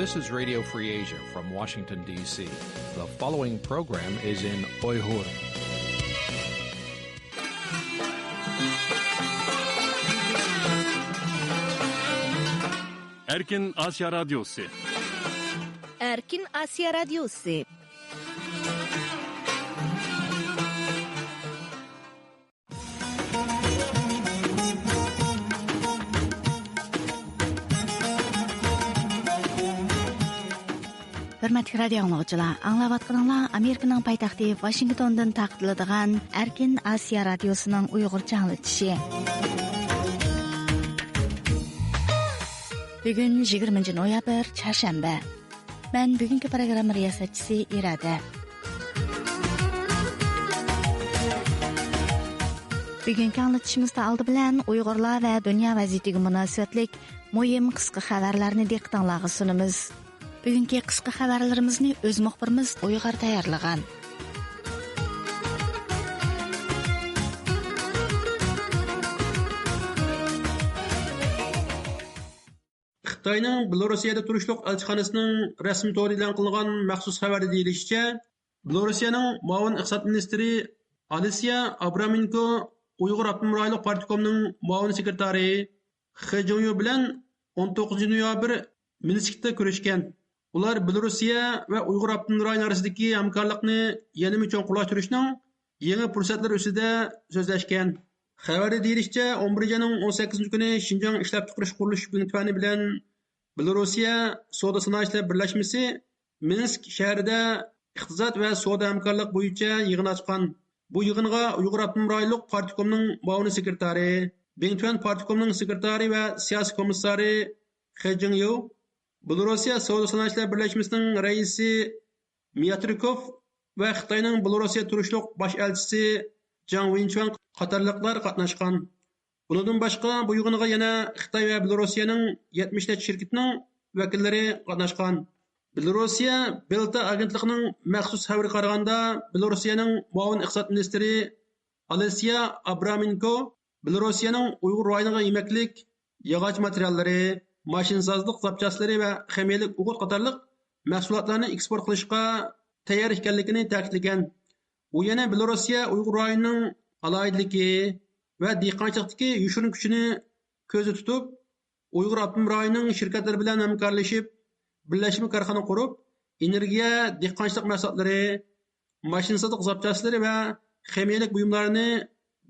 This is Radio Free Asia from Washington, D.C. The following program is in Uyghur. Erkin Asya Radyosu. Erkin Asya Radyosu. Hürmetli radio anlıqçılar, anlavatqanlar Amerikanın paytaxtı Washingtondan taqdirladigan Erkin Asya Radyosu'nun Uyg'urcha anlatışı. Bugün 20 noyabr, çarşamba. Ben bugünkü program riyasatçısı İrade. Bugünkü anlatışımızda aldı bilen Uyg'urlar ve dünya vaziyetiga münasibetlik muhim qisqa xabarlarni diqqatingizga sunamiz. Bugünkü qisqa xabarlarimizni o'z muxbirimiz Uyg'ur tayyorlagan. Xitoyning Belarusiyada turishliq elchixonasining rasmiy to'g'ri e'lon qilingan maxsus xabarda deyilishicha, Belorusiyaning muavin iqtisod ministri Alisiya Abraminko Uyg'ur Abdunum rayonlik partiyasining muavin sekretari He Jongyu bilan 19 noyabr Minskda ko'rishgan. Ular Belorusiya va Uyg'ur Abdunum rayoni orasidagi hamkorlikni yanada cho'nqurlashtirishning yangi fursatlari ustida so'zlashgan. Xabarda deyilishicha, 11 yanvar 18 kuni Xinjiang ishlab chiqarish qurilish guruhi bilan Belorusiya savdo sanoatchilar birlashmasi Minsk shahrida iqtisod va savdo hamkorlik bo'yicha yig'in ochgan. Bu yig'inga Uyg'ur Abdunum rayonlik partiyasining muavin sekretari, Bingtuan partiyasining sekretari va siyosiy komissari He Jongyu, Belorusiya savdo sanoatchilar birlashmasining raisi Myatrikov va Xitoyning Belorusiya turishliq bosh elchisi Zhang Wenchuan qatorliqlar qatnashgan. Bundan boshqa bu yig'inga yana Xitoy va Belorusiyaning 70 ta shirkatining vakillari qatnashgan. Belorusiya Belta agentligining maxsus xabariga qaraganda, Belorusiyaning muavin iqtisod ministri Alisiya Abraminko Belorusiyaning Uyg'ur rayoniga yemaklik, yog'och materiallari, mashinsozlik zapchaslari va ximiyalik o'g'it qatorliq mahsulotlarni eksport qilishga tayyor ekanligini ta'kidlagan. U yana Belorusiya Uyg'ur rayonining alohidligi va dehqonchilikdagi yoshirin kuchini ko'zda tutib, Uyg'ur Abdunum rayonining shirkatlari bilan hamkorlashib, birlashma korxona qurib, energiya, dehqonchilik mahsulotlari, mashinsozlik zapchaslari va ximiyalik buyumlarni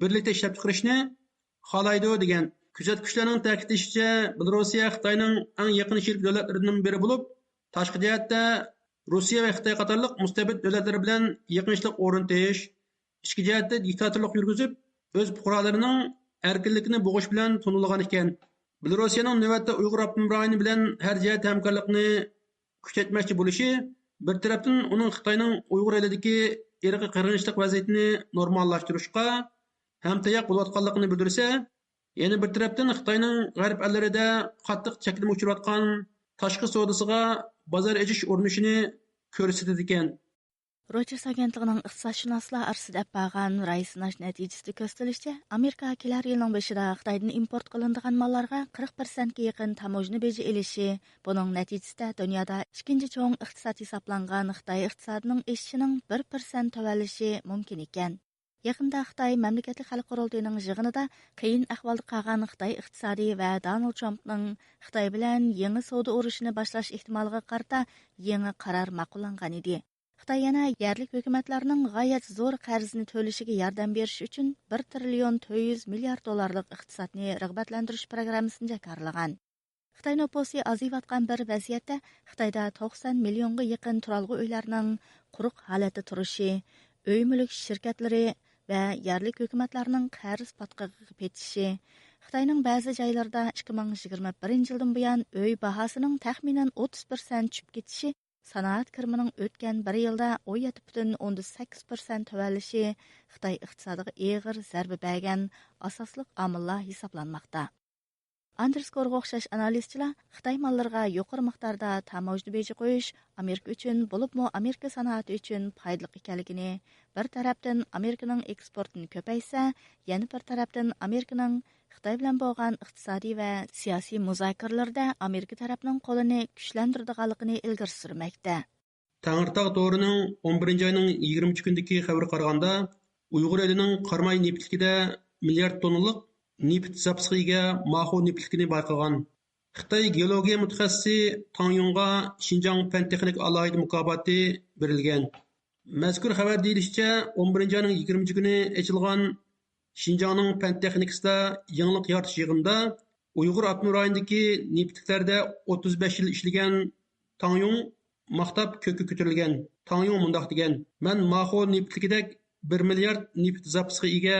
birlikda ishlab chiqarishni xohlaydi degan. Kuzatuvchilarning ta'kidlashicha, Belorusiya Xitoyning eng yaqin sherik davlatlaridan biri bo'lib, tashqi jihatda Rossiya va Xitoy qatorliq mustabid davlatlar bilan yaqinchilik o'rnatish, ichki jihatda diktatorlik yurgizib, o'z fuqarolarining erkinligini bo'g'ish bilan tanilgan ekan. Belorusiyaning navbatda Uyg'ur Abdunum rayoni bilan har jihat hamkorlikni kuchaytirmoqchi bo'lishi bir tarafdan uning Xitoyning Uyg'ur elidagi irqiy qirg'inchilik vaziyatini normallashtirishga hamtayoq bo'layotganligini bildirsa, yana bir tarafdan Xitoyning g'arb ellarida qattiq cheklama uchrayotgan tashqi savdosiga bozor echish urinishini ko'rsatadi ekan. Reuters agentligining iqtisodshunoslar orasida bo'lgan ra'y sinash natijasida ko'rsatilishicha, Amerika kelar yilning boshida Xitoydan import qilinadigan mollarga 40% ga yaqin tamojna beji elishi, buning natijasida dunyoda ikkinchi cho'ng iqtisod hisoblangan Xitoy iqtisodining o'sishining 1% tuvalishi mumkin ekan. Yaqında Xitoy mamlakatli xalq qurultayining yig'inida qiyin ahvolda qolgan Xitoy iqtisodi va Donald Trumpning Xitoy bilan yangi savdo urushini boshlash ehtimoliga qarata yangi qaror ma'qullangan edi. Xitoy yana yerlik hukumatlarning g'oyat zo'r qarzni to'lashiga yordam berish uchun 1 trillion 400 milliard dollarlik iqtisodni rag'batlantirish programmasini jakarlagan. Xitoy noposi aziyotgan bir vaziyatda Xitoyda 90 millionga yaqin turalg'i uylarning quruq holatda turishi, uy mulk shirkatlari va yerlik hukumatlarning qarz patqiga petishi, Xitoyning ba'zi joylarida 2021 yildan buyon uy bahosining taxminan 30% tushib ketishi, sanoat kirimining o'tgan bir yilda 17.8% tuvalishi Xitoy iqtisodiga og'ir zarba bergan asosli omillar hisoblanmoqda. Underscore o'xshash analistchilar Xitoy mollariga yuqori miqdorda tamojna beji qo'yish Amerika uchun bo'libmi Amerika sanoati uchun foydali ekanligini, bir tarafdan Amerikaning eksportini ko'paysa, yana bir tarafdan Amerikaning Xitoy bilan bo'lgan iqtisodiy va siyosiy muzokaralarda Amerika tarafining qo'lini kuchlantiradiganligini ilgari surmoqda. Tangirtog to'rining 11 oyning 20 kundagi xabar qaraganda, Uyg'ur elining Qarmay neftlikida milliard tonnalik neft zapasiga maxu neftlikini bayqagan. Xitoy geologiya mutaxassisi Tang Yong'a Xinjiang fan texnik alohida mukofoti berilgan. Mazkur xabar deyilishicha, 11 oyning 20 kuni ochilgan Xinjiangning fan texnikasida yangilik yaratish yig'inida Uyg'ur avtonom rayonidagi neftliklarda 35 yil ishlagan Tang Yong maqtab ko'kka ko'tarilgan. Tang Yong mundaq degan: "Men maxu neftlikidek 1 milliard neft zapasiga ega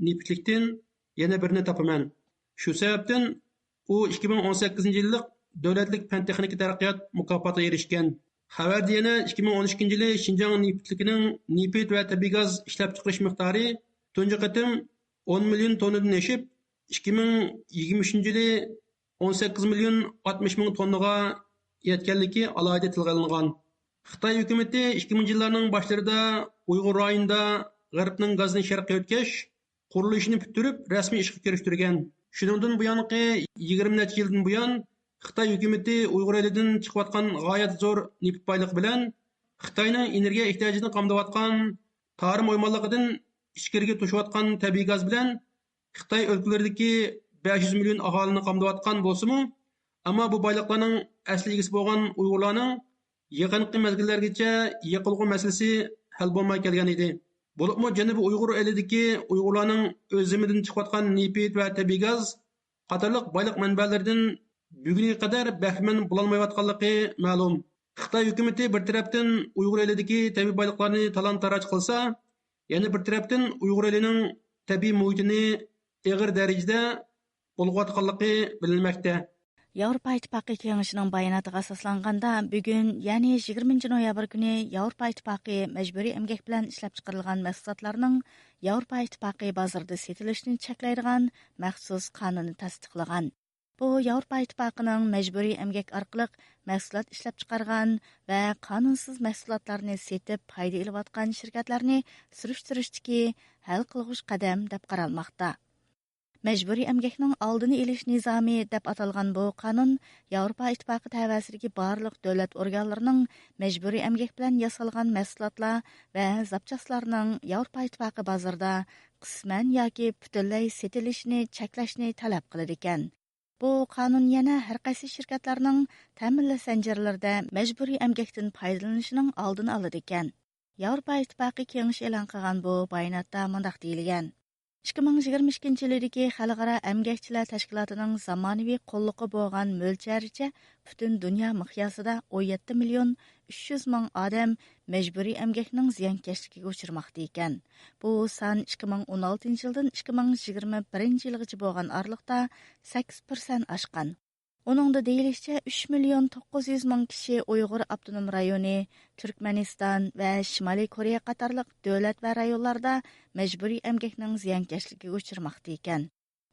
neftlikdan yana birini topaman. Shu sababdan u 2018-yillik davlatlik fan texnika taraqqiyot mukofotiga erishgan." Xabarda yana 2012 yili Xinjiang neftlikining neft va tabiiy gaz ishlab chiqarish miqdori tunji qatim 10 million tonnadan oshib, 2023 yili 18 million 60 ming tonnaga yetganligi alohida tilga olingan. Xitoy hukumati 2000 yillarning boshlarida Uyg'ur rayonida G'arbning gazni sharqqa o'tkash qurilishini bitirib rasmiy ishga kirishtirgan. Shuningdan buyonqi 20 necha yildan buyon Xitoy hukumati Uyg'ur elidan chiqayotgan g'oyat zo'r neft boyligi bilan Xitoyning energiya ehtiyojini qamdayotgan tarim o'ymonligidan ichkariga to'shayotgan tabiiy gaz bilan Xitoy o'lkalaridagi 500 million aholini qamdayotgan bo'lsa-mu, ammo bu boyliqlarning asli egasi bo'lgan Uyg'urlarning yaqinqi mezgillargacha yiqilg'u masalasi hal bo'lmay kelgan edi. Bo'libmi Janubiy Uyg'ur elidagi Uyg'urlarning o'z zimidan chiqayotgan neft va tabiiy gaz qatorliq boyliq manbalaridan bugunga qadar bahramand bo'lolmayotganligi ma'lum. Xitoy hukumati bir tarafdan Uyg'ur elidagi tabiiy boyliqlarni talon-taroj qilsa, yana bir tarafdan Uyg'ur elining tabiiy muhitini og'ir darajada bulg'atganligi bilinmoqda. Yevropa İttifaqı Kengashining bayonotiga asoslanganda, bugun, ya'ni 20 noyabr kuni Yevropa İttifaqı majburiy emgak bilan ishlab chiqarilgan mahsulotlarning Yevropa İttifaqı bozorida sotilishini cheklaydigan maxsus qonunni tasdiqlagan. Bu Yevropa İttifaqıning majburiy emgak orqali mahsulot ishlab chiqargan va qonunsiz mahsulotlarni setib foyda olayotgan shirkatlarni surishtirishdagi hal qilg'uch qadam deb qaralmoqda. Мәҗбүри әмгәкнең алдыны элиш низамы дип аталган бу канун Европа иттифакы тәвәсидәге барлык дәүләт органнарының мәҗбүри әмгәк белән ясалган мәхсулатлар ва запчасларның Европа иттифакы базарда кысман яки бүтәнләй сетилишне чаклашны таләп кылыр икән. Бу канун яна һәр кайсы şirketләрнең тәэминле сәнҗәрләрдә мәҗбүри әмгәктән файдаланышының алдын алыр икән. Европа иттифакы кеңеш элан кылган бу баянатта мондак диелгән. 2022 yildagi xalqaro əmgəkçilər təşkilatının zamonaviy qo'lliqi bo'lgan mo'lcharicha butun dunyo miqyosida 17 million 300 ming odam majburiy əmgəkning ziyonkashligiga uchirmoqda ekan. Bu son 2016 yildan 2021 yilgacha bo'lgan oraliqda 8% oshgan. Onungda deyilishicha 3 million 900 ming kishi Uyg'ur avtonom rayoni, Turkmaniston va Shimoliy Koreya qatorliq davlat va rayonlarda majburiy əmgəkning ziyonkashligiga uchirmoqda ekan.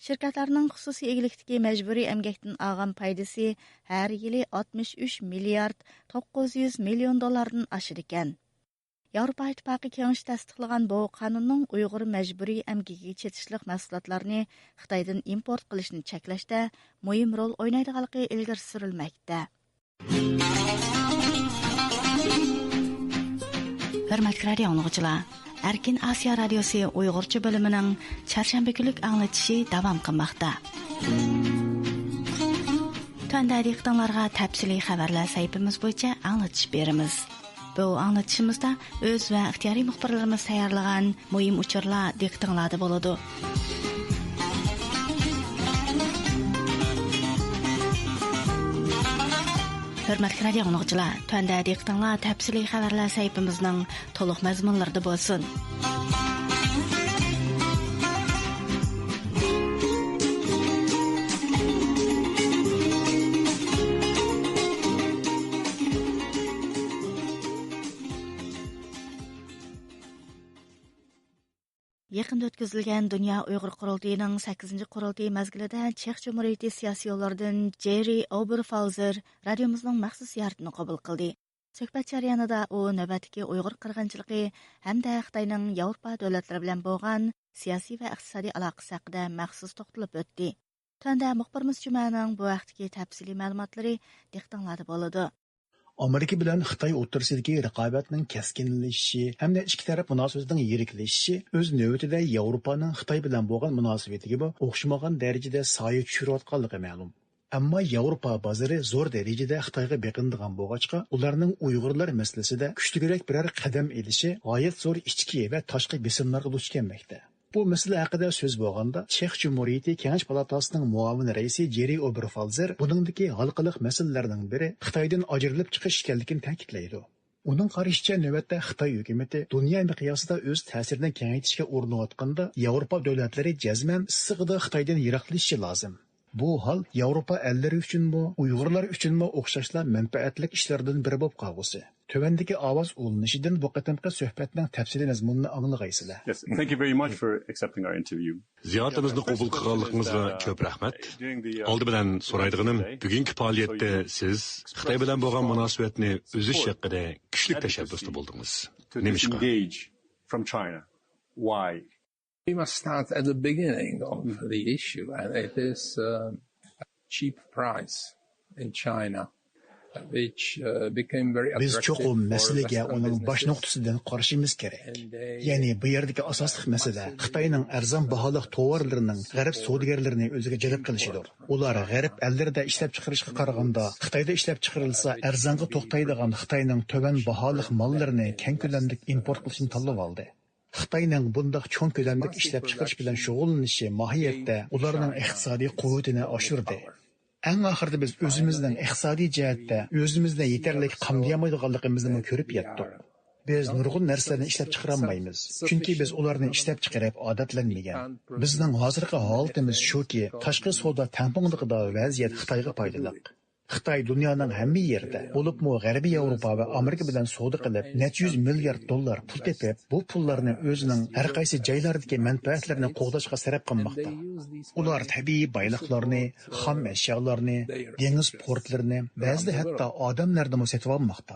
Shirkatlarning xususiy egilikdagi majburiy əmgəkdan olgan foydasi har yili 63 milliard 900 million dollardan oshar ekan. Yevropa İttifaqı kengashi tasdiqlagan bu qonunning Uyg'ur majburiy əmgakiga chetishliq mahsulotlarni Xitoydan import qilishni cheklashda muhim rol o'ynaydiganligi ilgari surilmoqda. Hurmatli radio tinglovchilar, Erkin Asiya radiosi Uyg'urcha bo'limining chorshanba kunlik anglatishi davom qilmoqda. Tanda diqqatingizga tafsiliy xabarlar saytimiz bo'yicha anglatish beramiz. Bu anlatışımızda öz ve ixtiyari muxbirlarimiz tayyorlagan muhim uchurlar diqqatingizda bo'ladi. Hurmatli radio tinglovchilar, tanda diqqatingizlar tafsiliy xabarlar saytimizning to'liq mazmunlarida bo'lsin. Yaqında o'tkazilgan Dunyo Uyg'ur qurultayining 8-chi qurultayi mezgilida Chex Jumhuriyati siyosiy yo'llaridan Jerry Oberfauser radiomizning maxsus ziyoratini qabul qildi. Suhbat jarayonida u navbatdagi Uyg'ur qirg'inchiligi hamda Xitoyning Yevropa davlatlari bilan bo'lgan siyosiy va iqtisodiy aloqasi haqida maxsus to'xtalib o'tdi. Tanda muxbirimiz Jumaning bu vaqtdagi tafsiliy ma'lumotlari diqqatinglarda bo'ladi. Amerika bilan Xitoy o'rtasidagi raqobatning keskinlashishi hamda ikki taraf munosabatining yiriklashishi o'z navbatida Yevropaning Xitoy bilan bo'lgan munosabatiga o'xshamagan darajada soya tushirayotganligi ma'lum. Ammo Yevropa bozori zo'r darajada Xitoyga beqindigan bo'lg'achqa, ularning Uyg'urlar masalasida kuchliroq biror qadam elishi g'oyat zo'r ichki va tashqi besimlarga duch kelmoqda. Bu masala haqida so'z bo'lganda, Chex Jumhuriyati Kengash palatasining muavin raisi Jerry Oberfalzer buningdagi halqaliq masalalarning biri Xitoydan ajrilib chiqish ekanligini ta'kidlaydi. Uning qarashicha, navbatda Xitoy hukumati dunyo miqyosida o'z ta'sirini kengaytirishga urinayotganda, Yevropa davlatlari jazman issig'ida Xitoydan yiroqlashishi lozim. Bu hol Yevropa ellari uchunmi, Uyg'urlar uchunmi o'xshashla manfaatli ishlardan biri bo'lib qolgusi. Tövendeki ovoz ulunishidan bu qatamqi suhbatning tafsili mazmunini anglag'aysizlar. Yes, thank you very much for accepting our interview. Ziyoratimizni qabul qilganligingizga ko'p rahmat. Oldi bilan so'raydiganim, bugungi faoliyatda siz Xitoy bilan bo'lgan munosabatni uzish haqida kuchli tashabbusda bo'ldingiz. Nimishqa? From China. Why? We must start at the beginning of the issue, and it is a cheap price in China, which became very attractive. Biz cho'qim masalaga uning bosh nuqtasidan qarashimiz kerak. Ya'ni bu yerdagi asosli masala Xitoyning arzon baholiq tovarlarining g'arb savdogarlarini o'ziga jalb qilishidir. Ular g'arb ellarida ishlab chiqarishga qaraganda Xitoyda ishlab chiqarilsa arzonga to'xtaydigan Xitoyning to'van baholiq mollarini keng ko'lamda import qilishni tanlab oldi. Xitoyning bundoq cho'ng ko'lamda ishlab chiqarish bilan shug'ullanishi mohiyatda ularning iqtisodiy quvvatini oshirdi. Eng oxirida biz o'zimizning iqtisodiy jihatda o'zimizda yetarli qamdayamaydiganligimizni ko'rib yetdik. Biz nurg'un narsalarni ishlab chiqara olmaymiz, chunki biz ularni ishlab chiqarib odatlanmagan. Bizning hozirgi holatimiz shuki, tashqi savdo tampongligida vaziyat Xitoyga foydali. Xitoy dunyoning hamma yerida, bo'libmi G'arbiy Yevropa va Amerika bilan savdo qilib, necha yuz milliard dollar pul tepib, bu pullarni o'zining har qaysi joylardagi manfaatlarini qo'g'dashga sarf qilmoqda. Ular tabiiy boyliqlarni, xom ashyolarni, dengiz portlarini, ba'zida hatto odamlarni sotib olmoqda.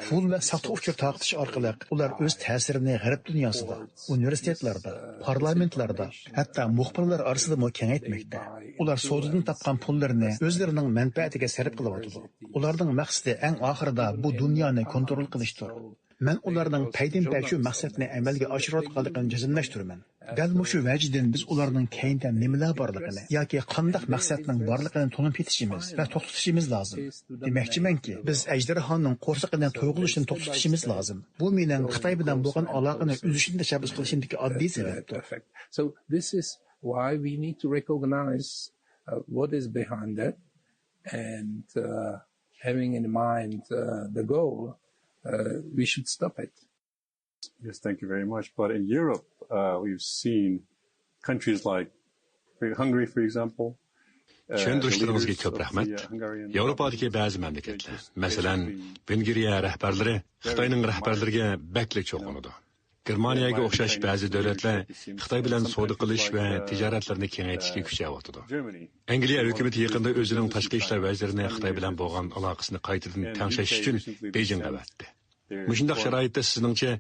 Pul va savdo uchur taqtish orqali ular o'z ta'sirini G'arb dunyosida, universitetlarda, parlamentlarda, hatto muxbirlar orasida kengaytmoqda. Ular savdodan topgan pullarni o'zlarining manfaatiga ularning maqsadi eng oxirida bu dunyoni kontrol qilishdir. Men ularning paydin-pay shu maqsadni amalga oshirayotganligini jazmlashtiraman. Dal shu vajdan biz ularning keyinda nimalar borligini yoki qanday maqsadning borligini tunib yetishimiz va to'xtatishimiz lozim. Demoqchimanki, biz ajdarhoning qo'rsiqidan to'yg'ilishini to'xtatishimiz lozim. Bu mening Xitoy bilan bo'lgan aloqani uzishni tashabbus qilishimdagi oddiy sababdir. So this is why we need to recognize what is behind it. And having in mind the goal, we should stop it. Yes, thank you very much. But in Europe, we've seen countries like Hungary, for example. Tushuntirishlaringizga ko'p rahmat. Yevropadagi ba'zi mamlakatlar, masalan, Vengriya rahbarlari Xitoyning rahbarlariga baklik cho'qinadi. Germaniyaga o'xshash ba'zi davlatlar Xitoy bilan savdo qilish va tijoratlarni kengaytirishga kuchayotdi. Angliya hukumati yaqinda o'zining tashqi ishlar vazirini Xitoy bilan bo'lgan aloqasini qaytadan tangshash uchun Beijingga avatdi. Mushundaq sharoitda sizningcha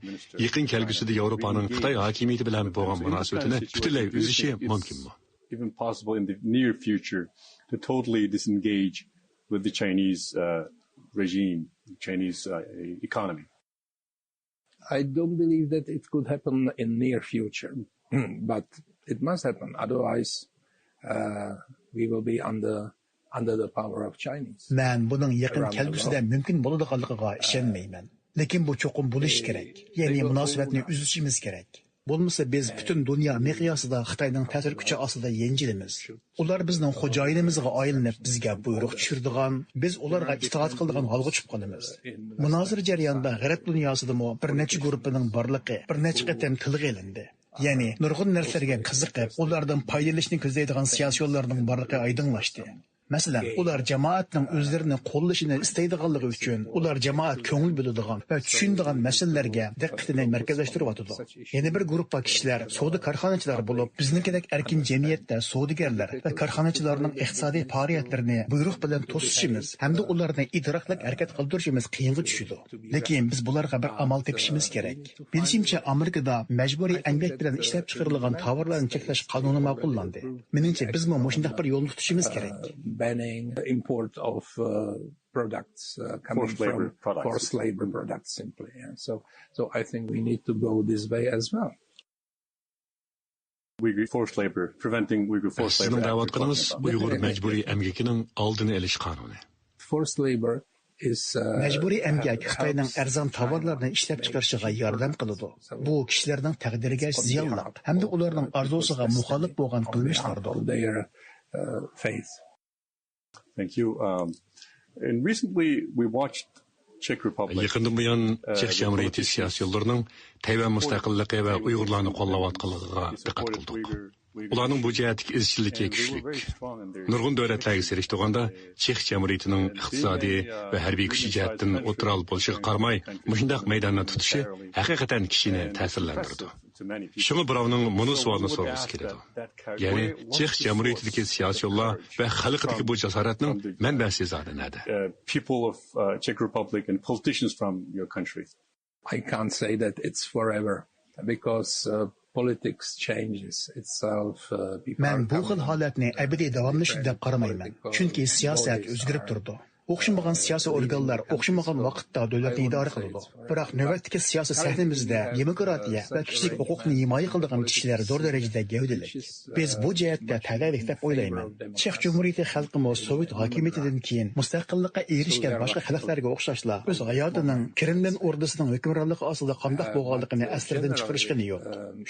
yaqin kelgusida Yevropaning Xitoy hokimiyati bilan bo'lgan munosabatini butunlay uzishi mumkinmi? Even possible in the near future to totally disengage with the Chinese regime, Chinese economy. I don't believe that it could happen in near future, but it must happen. Otherwise, we will be under the power of Chinese. Men buning yaqin kelgusida mumkin bo'ladiganligiga ishonmayman. Lekin bu cho'qim bo'lishi kerak. Ya'ni munosabatni uzishimiz kerak. Bo'lmasa biz butun dunyo miqyosida Xitoyning ta'sir kuchi ostida yenjilamiz. Ular bizning xo'jayinimizga aylanib bizga buyruq tushiradigan, biz ularga itoat qiladigan holga tushib qolamiz. Munozara jarayonida G'arb dunyosida bir necha guruhning borligi bir necha qatam tilga olindi. Ya'ni nurg'un narsalarga qiziqib, ulardan foydalanishni ko'zlaydigan siyosiy yo'llarning borligi oydinlashdi. Masalan, ular jamoatning o'zlarini qo'llashini istaydiganligi uchun ular jamoat ko'ngil bo'ladigan va tushunadigan masalalarga diqqatini markazlashtiryotdi. Yana bir guruhda kishilar savdo korxonachilar bo'lib, biznikidek erkin jamiyatda savdogarlar va korxonachilarning iqtisodiy faoliyatlarini buyruq bilan to'sishimiz hamda ularni idroqlik harakat qildirishimiz qiyinga tushadi. Lekin biz bularga bir amal topishimiz kerak. Bilishimcha, Amerikada majburiy emgak bilan ishlab chiqarilgan tovarlarni cheklash qonuni ma'qullandi. Meningcha, biz shunday bir yo'lni tutishimiz kerak. Banning import of products coming from forced labor products simply. Yeah. So I think we need to go this way as well. Uyghur forced labor, preventing Uyghur forced labor. Sizning da'vatqinimiz Uyg'ur majburiy emgakining oldini olish qonuni. Forced labor is majburiy emgak Xitoyning arzon tovarlarini ishlab chiqarishiga yordam qiladi. Bu kishilarning taqdiriga ziyonli hamda ularning orzusiga muxolif bo'lgan qilmishlardir. Thank you. And recently we watched Czech Republic. Yaqindan buyon Çek Cumhuriyeti siyosiyonlarining Tayvan mustaqilligi va Uyg'urlarni qo'llayotganligiga diqqat qildik. Ularning bu jihatdagi izchilligi kuchli. Nurg'un davlatlarga serishtirganda Çek Cumhuriyetining iqtisodiy va harbiy kuchi jihatdan o'tiral bo'lishiga qaramay, mushundaq maydonni tutishi haqiqatan kishini ta'sirlantirdi. Shunga birovning buni savolni so'ragisi keladi. Ya'ni Çek Cumhuriyetidagi siyosiyonlar va xalqidagi bu jasoratning manbasi zodi nada? People of Czech Republic and politicians from your country. I can't say that it's forever because politics changes itself. Men bu xil holatni abadiy davomlashib deb qaramayman. Chunki siyosat o'zgarib turdi. O'xshamagan siyosiy organlar o'xshamagan vaqtda davlatni idora qiladi. Biroq navbatdagi siyosiy sahnamizda demokratiya va kishilik huquqni himoya qiladigan kishilar zo'r darajada gavdali. Biz bu jihatda tadavvur deb o'ylayman. Chex Jumhuriyati xalqimiz Sovet hokimiyatidan keyin mustaqillikka erishgan boshqa xalqlarga o'xshashla o'z hayotining Kremlin ordisining hukmronligi ostida qanday bo'lganligini asrdan chiqarishgani yo'q.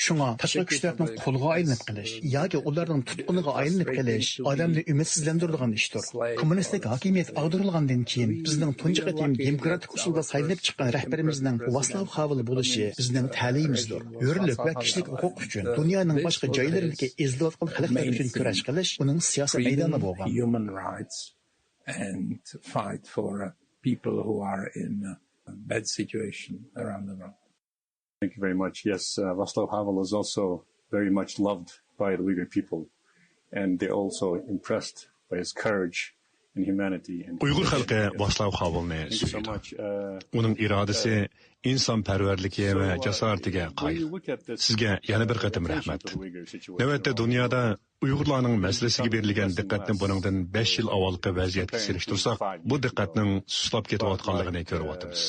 Shunga tashqi kuchlarning qo'lga aylanib qilish yoki ularning tutquniga aylanib qilish odamni umidsizlantiradigan ishdir. Kommunistik hokimiyat ag'darilgandan keyin bizning tunji qatim demokratik usulda saylanib chiqqan rahbarimizning Vaslav Havel bo'lishi bizning ta'limimizdir. Hurlik va kishilik huquq uchun dunyoning boshqa joylaridagi ezilayotgan xalqlar uchun kurash qilish uning siyosiy maydoni bo'lgan. Human rights and fight for people who are in a bad situation around the world. Thank you very much. Yes, Václav Havel is also very much loved by the Uyghur people, and they're also impressed by his courage and humanity. Uyghur xalqi Václav Havelni suydi. Uning irodasi, insonparvarligi va jasoratiga qoyil. Sizga yana bir qatim rahmat. Navbatda dunyoda Uyg'urlarning masalasiga berilgan diqqatni buningdan 5 yil avvalgi vaziyatga solishtirsak, bu diqqatning sustlab ketayotganligini ko'ryapmiz.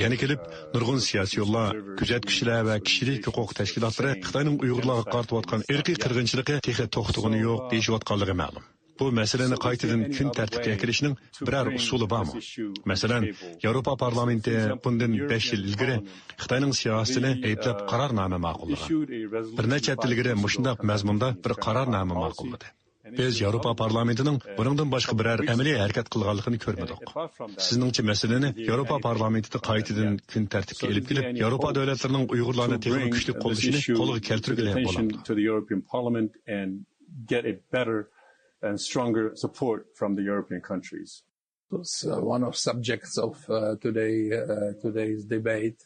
Yana kelib, nurg'un siyosiyonlar, kuzatuvchilar va kishilik huquq tashkilotlari Xitoyning Uyg'urlarga qaratayotgan irqiy qirg'inchiligi texi to'xtag'ini yo'q deyishayotganligi ma'lum. Bu masalani qaytadan kun tartibga kirishning biror usuli bormi? Masalan, Yevropa parlamenti bundan 5 yil ilgari Xitoyning siyosatini ayblab qarornoma ma'qullagan. Bir necha yil ilgari mushundaq mazmunda bir qarornoma ma'qulladi. Biz Yevropa parlamentining buningdan boshqa biror amaliy harakat qilganligini ko'rmadik. Sizningcha masalani Yevropa parlamentida qaytadan kun tartibga olib kelib, Yevropa davlatlarining Uyg'urlarni texnik kuchli qo'llashini qo'lga keltirgani bo'ladi. And stronger support from the European countries. It's one of subjects of today's debate,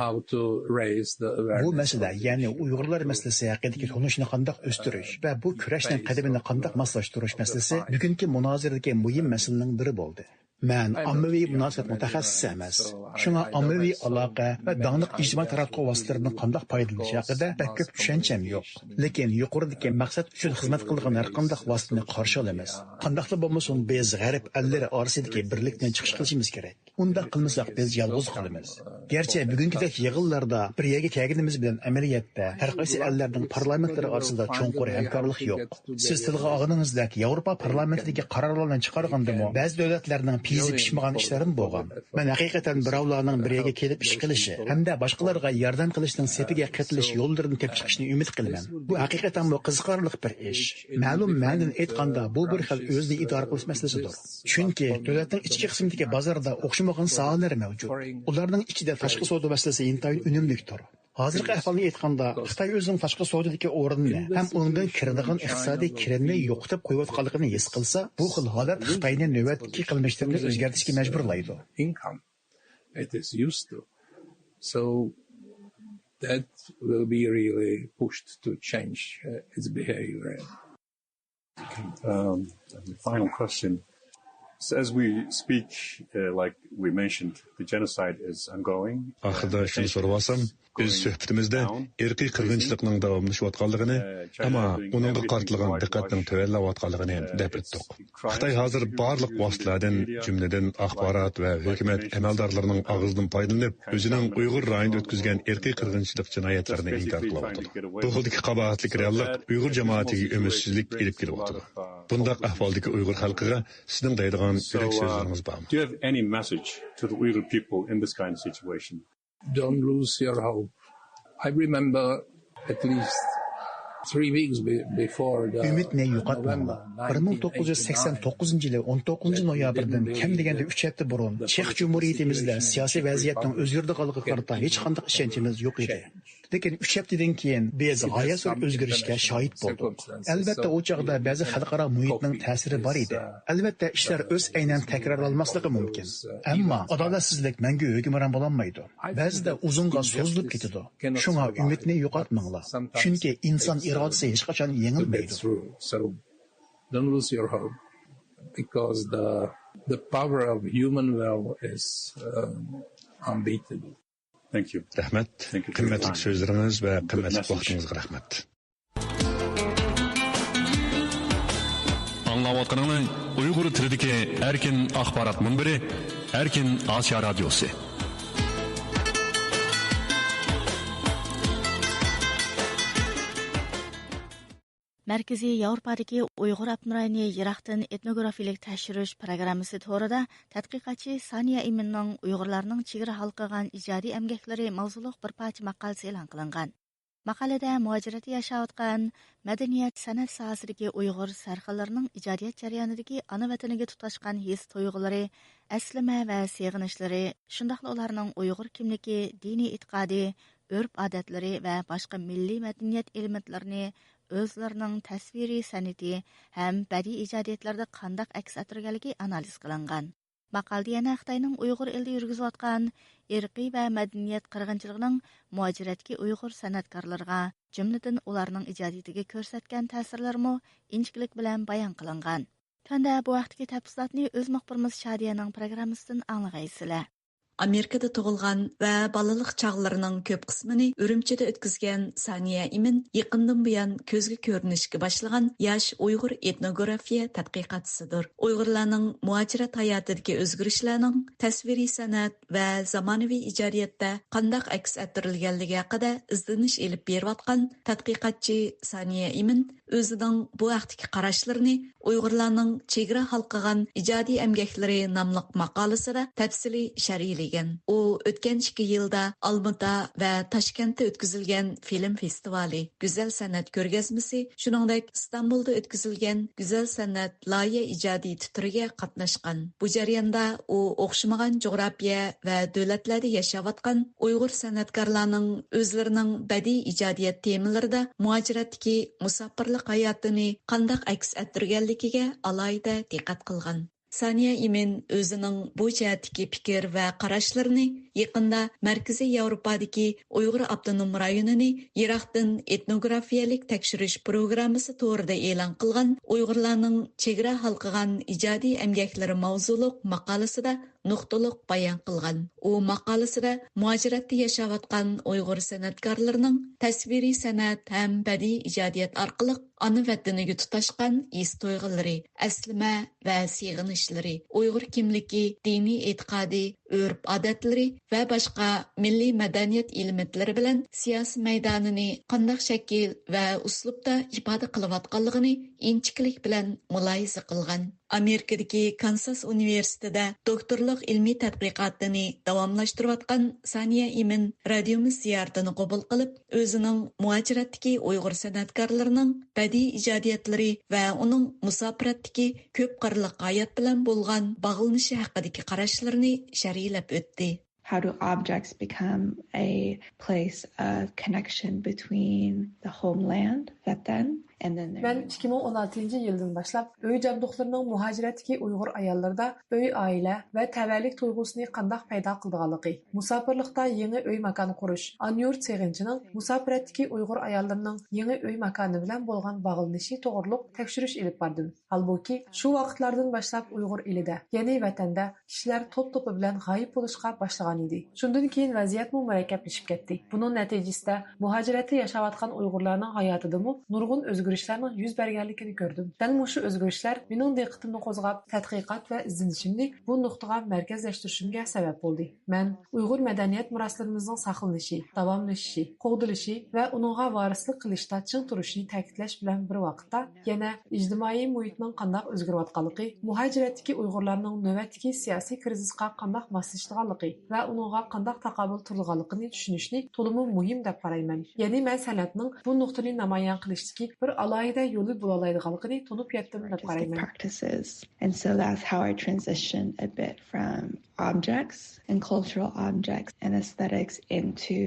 how to raise the awareness. Bu masala, ya'ni Uyg'urlar masalasi haqidagi tunishni qanday o'stirish va bu kurashning qadamini qanday moslashtirish masalasi bugungi munozaradagi muhim masalaning biri bo'ldi. Men ommaviy munosabat mutaxassisi emas. Shunga ommaviy aloqa va danglik ijtimoiy taratquv vositalaridan qanday foydalanish haqida pek ko'p tushuncham yo'q. Lekin yuqoridagi maqsad uchun xizmat qilgan har qanday vositani qarshi olamiz. Qandaqla bo'lmasin, biz g'arb allari orasidagi birlikdan chiqish qilishimiz kerak. Unda qilmasak biz yolg'iz qolamiz. Garchi bugungidek yig'inlarda bir yerga kelganimiz bilan amaliyotda har qaysi allarning parlamentlari orasida cho'nqur hamkorlik yo'q. Siz tilga olganingizdek Yevropa parlamentidagi qarorlarni chiqargandami, ba'zi davlatlarning pizi pishmagan ishlarim bo'lgan. Men haqiqatan birovlarning bir yerga kelib ish qilishi hamda boshqalarga yordam qilishning sepiga qatilish yo'llarini tepib chiqishni umid qilaman. Bu haqiqatan bu qiziqarli bir ish. Ma'lum ma'nodan aytganda bu bir xil o'zni idora qilish masalasidir. Chunki davlatning ichki qismidagi bozorda o'xshamagan sohalar mavjud. Ularning ichida tashqi savdo masalasi intayin unumlidir. Hozirgi ahvolni aytganda, Xitoy o'zining tashqi savdodagi o'rnini ham undan kiradigan iqtisodiy kirimni yo'qotib qo'yayotganligini his qilsa, bu xil holat Xitoyni navbatdagi qilmishlarini o'zgartirishga majburlaydi. Income it is used to. So that will be really pushed to change its behavior. The final question. So as we speak, like we mentioned, the genocide is ongoing. Axırda şunu sorvarsam, biz söhbətimizdə irqi qırğınçılıqның davamlaşıyotqanlığını, amma onunğa qartılğan diqqətning tövəlləwotqanlığını dəb etdik. Xitay hazır barlıq vasitələrdən, cümlədən axbarat və hökumət əməldarlarının ağzından faydalanıb, özünün Uyğur rayonunda ötküzgən irqi qırğınçılıq cinayətlərini inkar qılıbotdu. Bu xildiki qabahatlik reallıq Uyğur cəmaətiga ümidsizlik elib kelibotdu. Bundaq ahvaldakı Uyğur xalqiga sizning deydigan yürək sözləriniz barmı? Do you have any message to the Uyghur people in this kind of situation? Don't lose your hope. I remember at least 3 weeks before the Ümitni yo'qotmanglar. 1989 yili 19 noyabrdan kam deganda 3 hafta burun Chex Cumhuriyatimizda siyosiy vaziyatning o'zgardiganligiga qarata hech qanday ishonchimiz yo'q edi. Lekin 3 haftadan keyin biz g'oyat o'zgarishga shohid bo'ldik. Albatta u chaqda ba'zi xalqaro muhitning ta'siri bor edi. Albatta ishlar o'z aynan takrorlanmasligi mumkin. Ammo adolatsizlik mangu hukmron bo'lolmaydi. Ba'zida uzunga so'zilib ketadi. Shunga umidni yo'qotmanglar. Chunki inson irodasi hech qachon yengilmaydi. So don't lose your hope because the power of human will is unbeatable. Thank you. Rahmat. Qimmatli so'zlaringiz va qimmatli vaqtingizga rahmat. Anlayotganingiz Uyg'ur tilidagi erkin axborot munbiri, Erkin Osiyo radiosi. Mərkəzi Avropadakı Uyğur Abnurayni Yiraqdan etnografiyalik təşriş proqramısı to'rida tədqiqatçı Saniya Iminning Uyğurlarning chegara halqagan ijodiy əmgəkləri mavzuliq bir parcha maqolasi e'lon qilingan. Maqolada muajiratda yashayotgan madaniyat san'at sohasidagi Uyğur sarxillarining ijodiyat jarayonidagi ona vataniga tutashgan his tuyg'ulari, aslima va seg'inishlari, shundaqla ularning Uyğur kimligi, diniy e'tiqodi, urf-odatlari va boshqa milliy madaniyat elementlarini o'zlarining tasviriy san'ati ham badiiy ijodiyatlarda qandaq aks ettirganligi analiz qilingan. Maqolada yana Xitoyning Uyg'ur elida yurgizayotgan irqiy va madaniyat qirg'inchiligining muajiratdagi Uyg'ur san'atkorlariga, jumladan ularning ijodiyatiga ko'rsatgan ta'sirlarimi inchiklik bilan bayon qilingan. Tunda bu vaqtdagi tafsilotni o'z muxbirimiz Shadiyaning programmasidan anglag'aysizlar. Amerikada tug'ilgan va balaliq chog'larining ko'p qismini Urumchida o'tkazgan Saniya Imin yaqindan buyon ko'zga ko'rinishga boshlagan yosh Uyg'ur etnografiya tadqiqotchisidir. Uyg'urlarning muajirat hayotidagi o'zgarishlarning tasviriy san'at va zamonaviy ijodiyatda qanday aks ettirilganligi haqida izdanish elib berayotgan tadqiqotchi Saniya Imin o'zining bu vaqtdagi qarashlarini Uyg'urlarning chegara halqagan ijodiy emgaklari nomli maqolasida tafsiliy sharhlagan. U o'tgan 2 yilda Almata va Toshkentda o'tkazilgan film festivali, Go'zal san'at ko'rgazmasi, shuningdek Istanbulda o'tkazilgan Go'zal san'at loyiha ijodiy titriga qatnashgan. Bu jarayonda u o'xshamagan jo'g'rafiya va davlatlarda yashayotgan Uyg'ur san'atkorlarining o'zlarining badiiy ijodiyat temalarida muajiratdagi musofirlik hayotini qanday aks ettirganligiga alohida diqqat qilgan. Saniya Imin o'zining bu jihatdagi fikr va qarashlarini yaqinda Markaziy Yevropadagi Uyg'ur avtonom rayonini Iroqdan etnografiyalik tekshirish programmasi to'g'rida e'lon qilgan Uyg'urlarning chegara halqagan ijodiy emgaklari mavzuliq maqolasida nuqtaliq bayon qilgan. U maqolasida muajiratda yashayotgan Uyg'ur san'atkorlarining tasviriy san'at ham badiiy ijodiyat orqali ona vataniga tutashgan his tuyg'ulari, aslima va seg'inishlari, Uyg'ur kimligi, diniy e'tiqodi, urf-odatlari va boshqa milliy madaniyat elementlari bilan siyosiy maydonini qanday shakl va uslubda ifoda qilayotganligini inchiklik bilan mulohaza qilgan. Amerikadagi Kansas universitetida doktorlik ilmiy tadqiqotini davomlashtirayotgan Saniya Imin radiomiz ziyoratini qabul qilib, o'zining muajiratdagi Uyg'ur san'atkorlarining badiiy ijodiyatlari va uning musofiratdagi ko'p qirliq hayot bilan bo'lgan bog'lanishi haqidagi qarashlarini sharhlab o'tdi. How do objects become a place of connection between the homeland, Vatan, and then Ben 2016 yıldan başlap öy jabduqlarının muhaciratdagi Uyg'ur ayollarda öy oila va tavallik tuyg'usini qanday paydo qildiganligi, musofirlikda yangi öy makoni qurish, Anyurt Seg'inchining musofiratdagi Uyg'ur ayollarining yangi öy makoni bilan bo'lgan bog'lanishi to'g'riliq tekshirish ilib bordim. Halbuki shu vaqtlardan boshlab Uyg'ur elida, ya'ni vatanda kishilar to'p-to'pi bilan g'oyib bo'lishga boshlagan edi. Shundan keyin vaziyat murakkablashib ketdi. Buning natijasida muhojiratda yashayotgan Uyg'urlarning hayotidami nurg'un o'zgarishlarning yuz berganligini ko'rdim. Dal mushu o'zgarishlar mening diqqatimni qo'zg'ab, tadqiqot va izlanishimni bu nuqtaga markazlashtirishimga sabab bo'ldi. Men Uyg'ur madaniyat meroslarimizning saqlanishi, davomlashishi, qo'g'dilishi va uningga varislik qilishda ching turishini ta'kidlash bilan bir vaqtda yana ijtimoiy muhitning qanday o'zgarayotganligi, muhojiratdagi Uyg'urlarning navbatdagi siyosiy krizisga qanday moslashganligi va uningga qanday taqobil turilganligini tushunishni to'liq muhim deb qarayman. Ya'ni men san'atning bu nuqtani namoyon qilishdagi bir alayida yo'li bo'lalaydiganligini tunib yetdim deb qarayman. And so that's how I transition a bit from objects and cultural objects and aesthetics into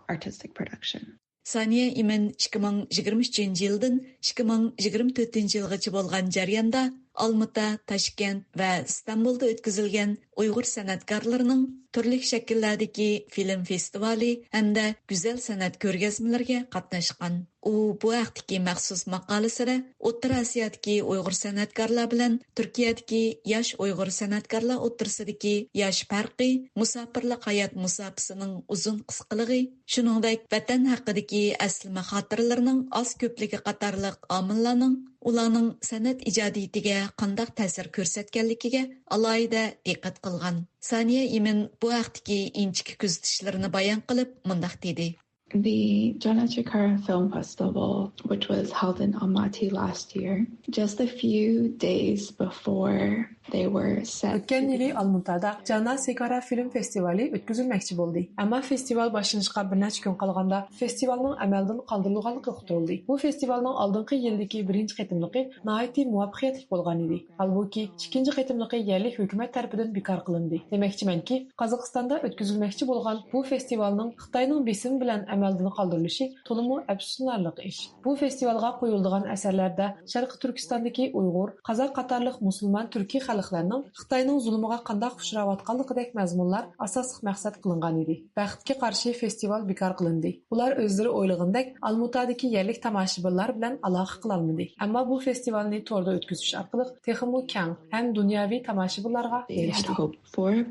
artistic production. Saniya Imin 2023 yıldan 2024 yılgacha bo'lgan jarayonda Almata, Toshkent va İstanbulda o'tkazilgan Uyg'ur san'atkorlarining turli shakllardagi film festivali hamda go'zal san'at ko'rgazmalariga qatnashgan. U bu haqdagi maxsus maqolasida O'rta Osiyodagi Uyg'ur san'atkorlar bilan Turkiyadagi yosh Uyg'ur san'atkorlar o'rtasidagi yosh farqi, musofirlik hayot musofisining uzun qisqaligi, shuningdek vatan haqidagi aslama xotiralarining oz ko'pligi qatorliq omillarning ularning san'at ijodiyatiga qanday ta'sir ko'rsatganligiga alohida diqqat qilgan. Saniya Imin bu haqdagi inchik kuzatishlarini bayon qilib, mundaq dedi. The Janachakara Film Festival, which was held in Almaty last year, just a few days before they were set. O'tgan yili Almatada Janachakara Film Festivali o'tkazilmoqchi bo'ldi. Ammo festival boshlanishga bir necha kun qolganda festivalning amaldan qoldirilganligi uqtirildi. Bu festivalning oldingi yildagi birinchi qitimligi nihoyatda muvaffaqiyatli bo'lgan edi. Halbuki ikkinchi qitimligi yerlik hukumat tomonidan bekor qilindi. Demoqchimanki, Qozog'istonda o'tkazilmoqchi bo'lgan bu festivalning Xitoyning besim bilan amaldan qoldirilishi to'liq afsuslanarli ish. Bu festivalga qo'yilgan asarlarda Sharqi Turkistondagi Uyg'ur, Qozoq qatorliq musulmon turkiy xalqlarning Xitoyning zulmiga qanday uchrayotganligidek mazmunlar asosiy maqsad qilingan edi. Baxtga qarshi festival bekor qilindi. Ular o'zlari o'ylagandek Almutadagi yerlik tomoshabinlar bilan aloqa qila olmadi. Ammo bu festivalni to'g'ri o'tkazish orqali texmo keng ham dunyoviy tomoshabinlarga erishdi.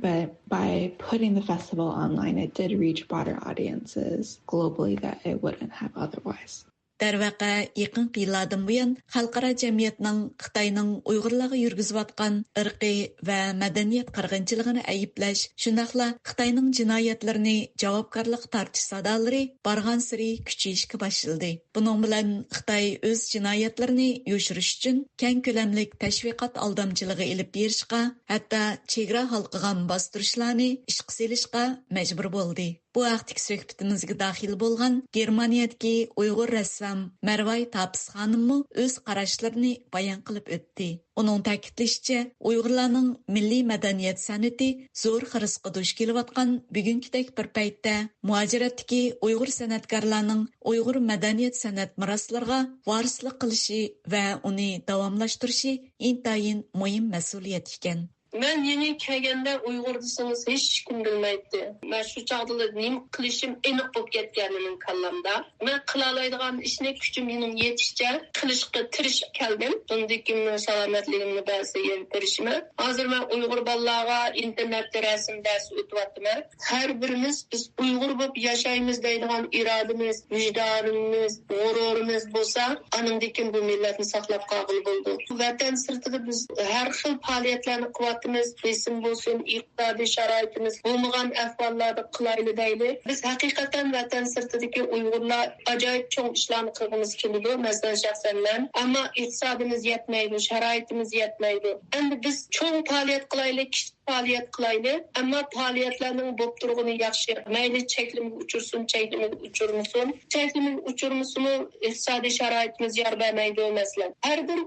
But by putting the festival online, it did reach broader audiences globally that it wouldn't have otherwise. Darvaqa yaqin yillardan buyon xalqaro jamiyatning Xitoyning Uyg'urlarga yurgizayotgan irqiy va madaniyat qirg'inchiligini ayiblash, shundaqla Xitoyning jinoyatlarini javobgarlik tortish sadolari borgan sari kuchayishga boshladi. Buning bilan Xitoy o'z jinoyatlarini yoshirish uchun keng ko'lamlik tashviqot aldamchiligi ilib berishga, hatto chegara halqigan bostirishlarni ishga solishga majbur bo'ldi. Bu haqdagi suhbatimizga daxil bo'lgan Germaniyadagi Uyg'ur rassam Marvay Tapis xonimmi o'z qarashlarini bayon qilib o'tdi. Uning ta'kidlashicha, Uyg'urlarning milliy madaniyat san'ati zo'r xirisga duch kelayotgan bugünkidek bir paytda muhojiratdagi Uyg'ur san'atkorlarining Uyg'ur madaniyat san'at meroslariga varislik qilishi va uni davomlashtirishi intayin muhim mas'uliyat ekan. Ben yeni kelgende Uyg'ur desangiz hech kim bilmaydi. Men shu chaqda nima qilishim aniq bo'lib ketganining kallamda. Men qila oladigan ishni kuchim mening yetishicha qilishga tirishib keldim. Bundan keyin salomatligimni ba'zi tirishman. Hozir men Uyg'ur bolalarga internetda rasm dars o'tyapman. Har birimiz biz Uyg'ur bo'lib yashaymiz deydigan irodamiz, vijdonimiz, g'ururimiz bo'lsa, andan keyin bu millatni saqlab qolg'ili bo'ldi. Vatan sirtida biz har xil faoliyatlarni resim bo'lsin, iqtisodiy sharoitimiz bo'lmagan ahvollarda qilayli deyli. Biz haqiqatan vatan sirtidagi Uyg'urlar ajoyib cho'ng ishlarni qilgimiz keladi. Masalan, shaxsan men, ammo iqtisodimiz yetmaydi, sharoitimiz yetmaydi. Endi biz cho'ng faoliyat qilaylik, faaliyet kılaylı. Ama faaliyetlerinin bop durğunu yaxşı. Mayli çeklimi uçursun, çeklimi uçurmusun. Çeklimi uçurmusunu iqtisadi şaraitimiz yar vermeydi o mesela. Her bir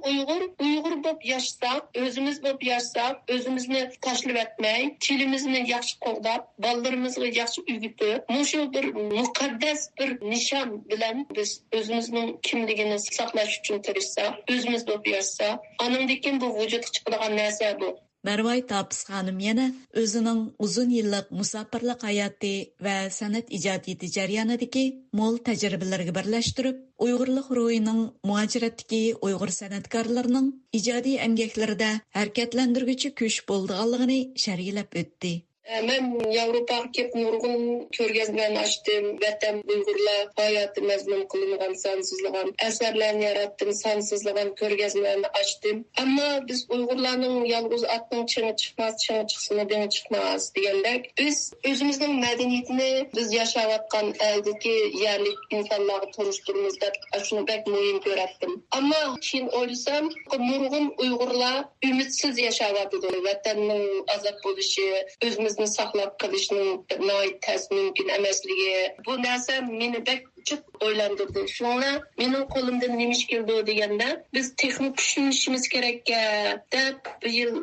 Uygur bop yaşsak, özümüz bop yaşsak, özümüzni taşlıp etmey, tilimizni yaxşı qoğdap, ballarımızı yaxşı ügütüp, muşu bir mukaddes bir nişan bilen biz özümüzün kimligini saqlash uchun tirishsak, özümüz bop yaşsak, anındikin bu vücut çıqıdığan narsa bu. Marvay Tapis xanım yana o'zining uzun yillik musofirlik hayoti va san'at ijodiyati jarayonidagi mo'l tajribalarga birlashtirib, Uyg'urlik ruhining muajiratdagi Uyg'ur san'atkorlarining ijodiy emgaklarida harakatlantiruvchi kuch bo'lganligini sharhlab o'tdi. Ben Avrupa'ya kep nurgun körgezmen açtım. Vatan Uygurlar hayatı mezmun kılıngan sansızlıgan eserlerini yarattım. Sansızlıgan körgezmeni açtım. Ama biz Uygurların yalnız atın çıngı çıkmaz, çıngı çıksını beni çıkmaz diyendek. Biz özümüzün medeniyetini biz yaşavatkan eldeki yerlik insanları toruşturumuzda şunu pek mühim görettim. Ama şimdi oysam nurgun Uygurlar ümitsiz yaşavatıdı. Vatanın azap oluşu, özümüzün saqlab qilishning noyat mumkin emasligi bu narsa meni bek çok oylandırdı. Şuna mening qo'limdan nima ish keldi deganda biz texnik tushunishimiz kerak deb bu yil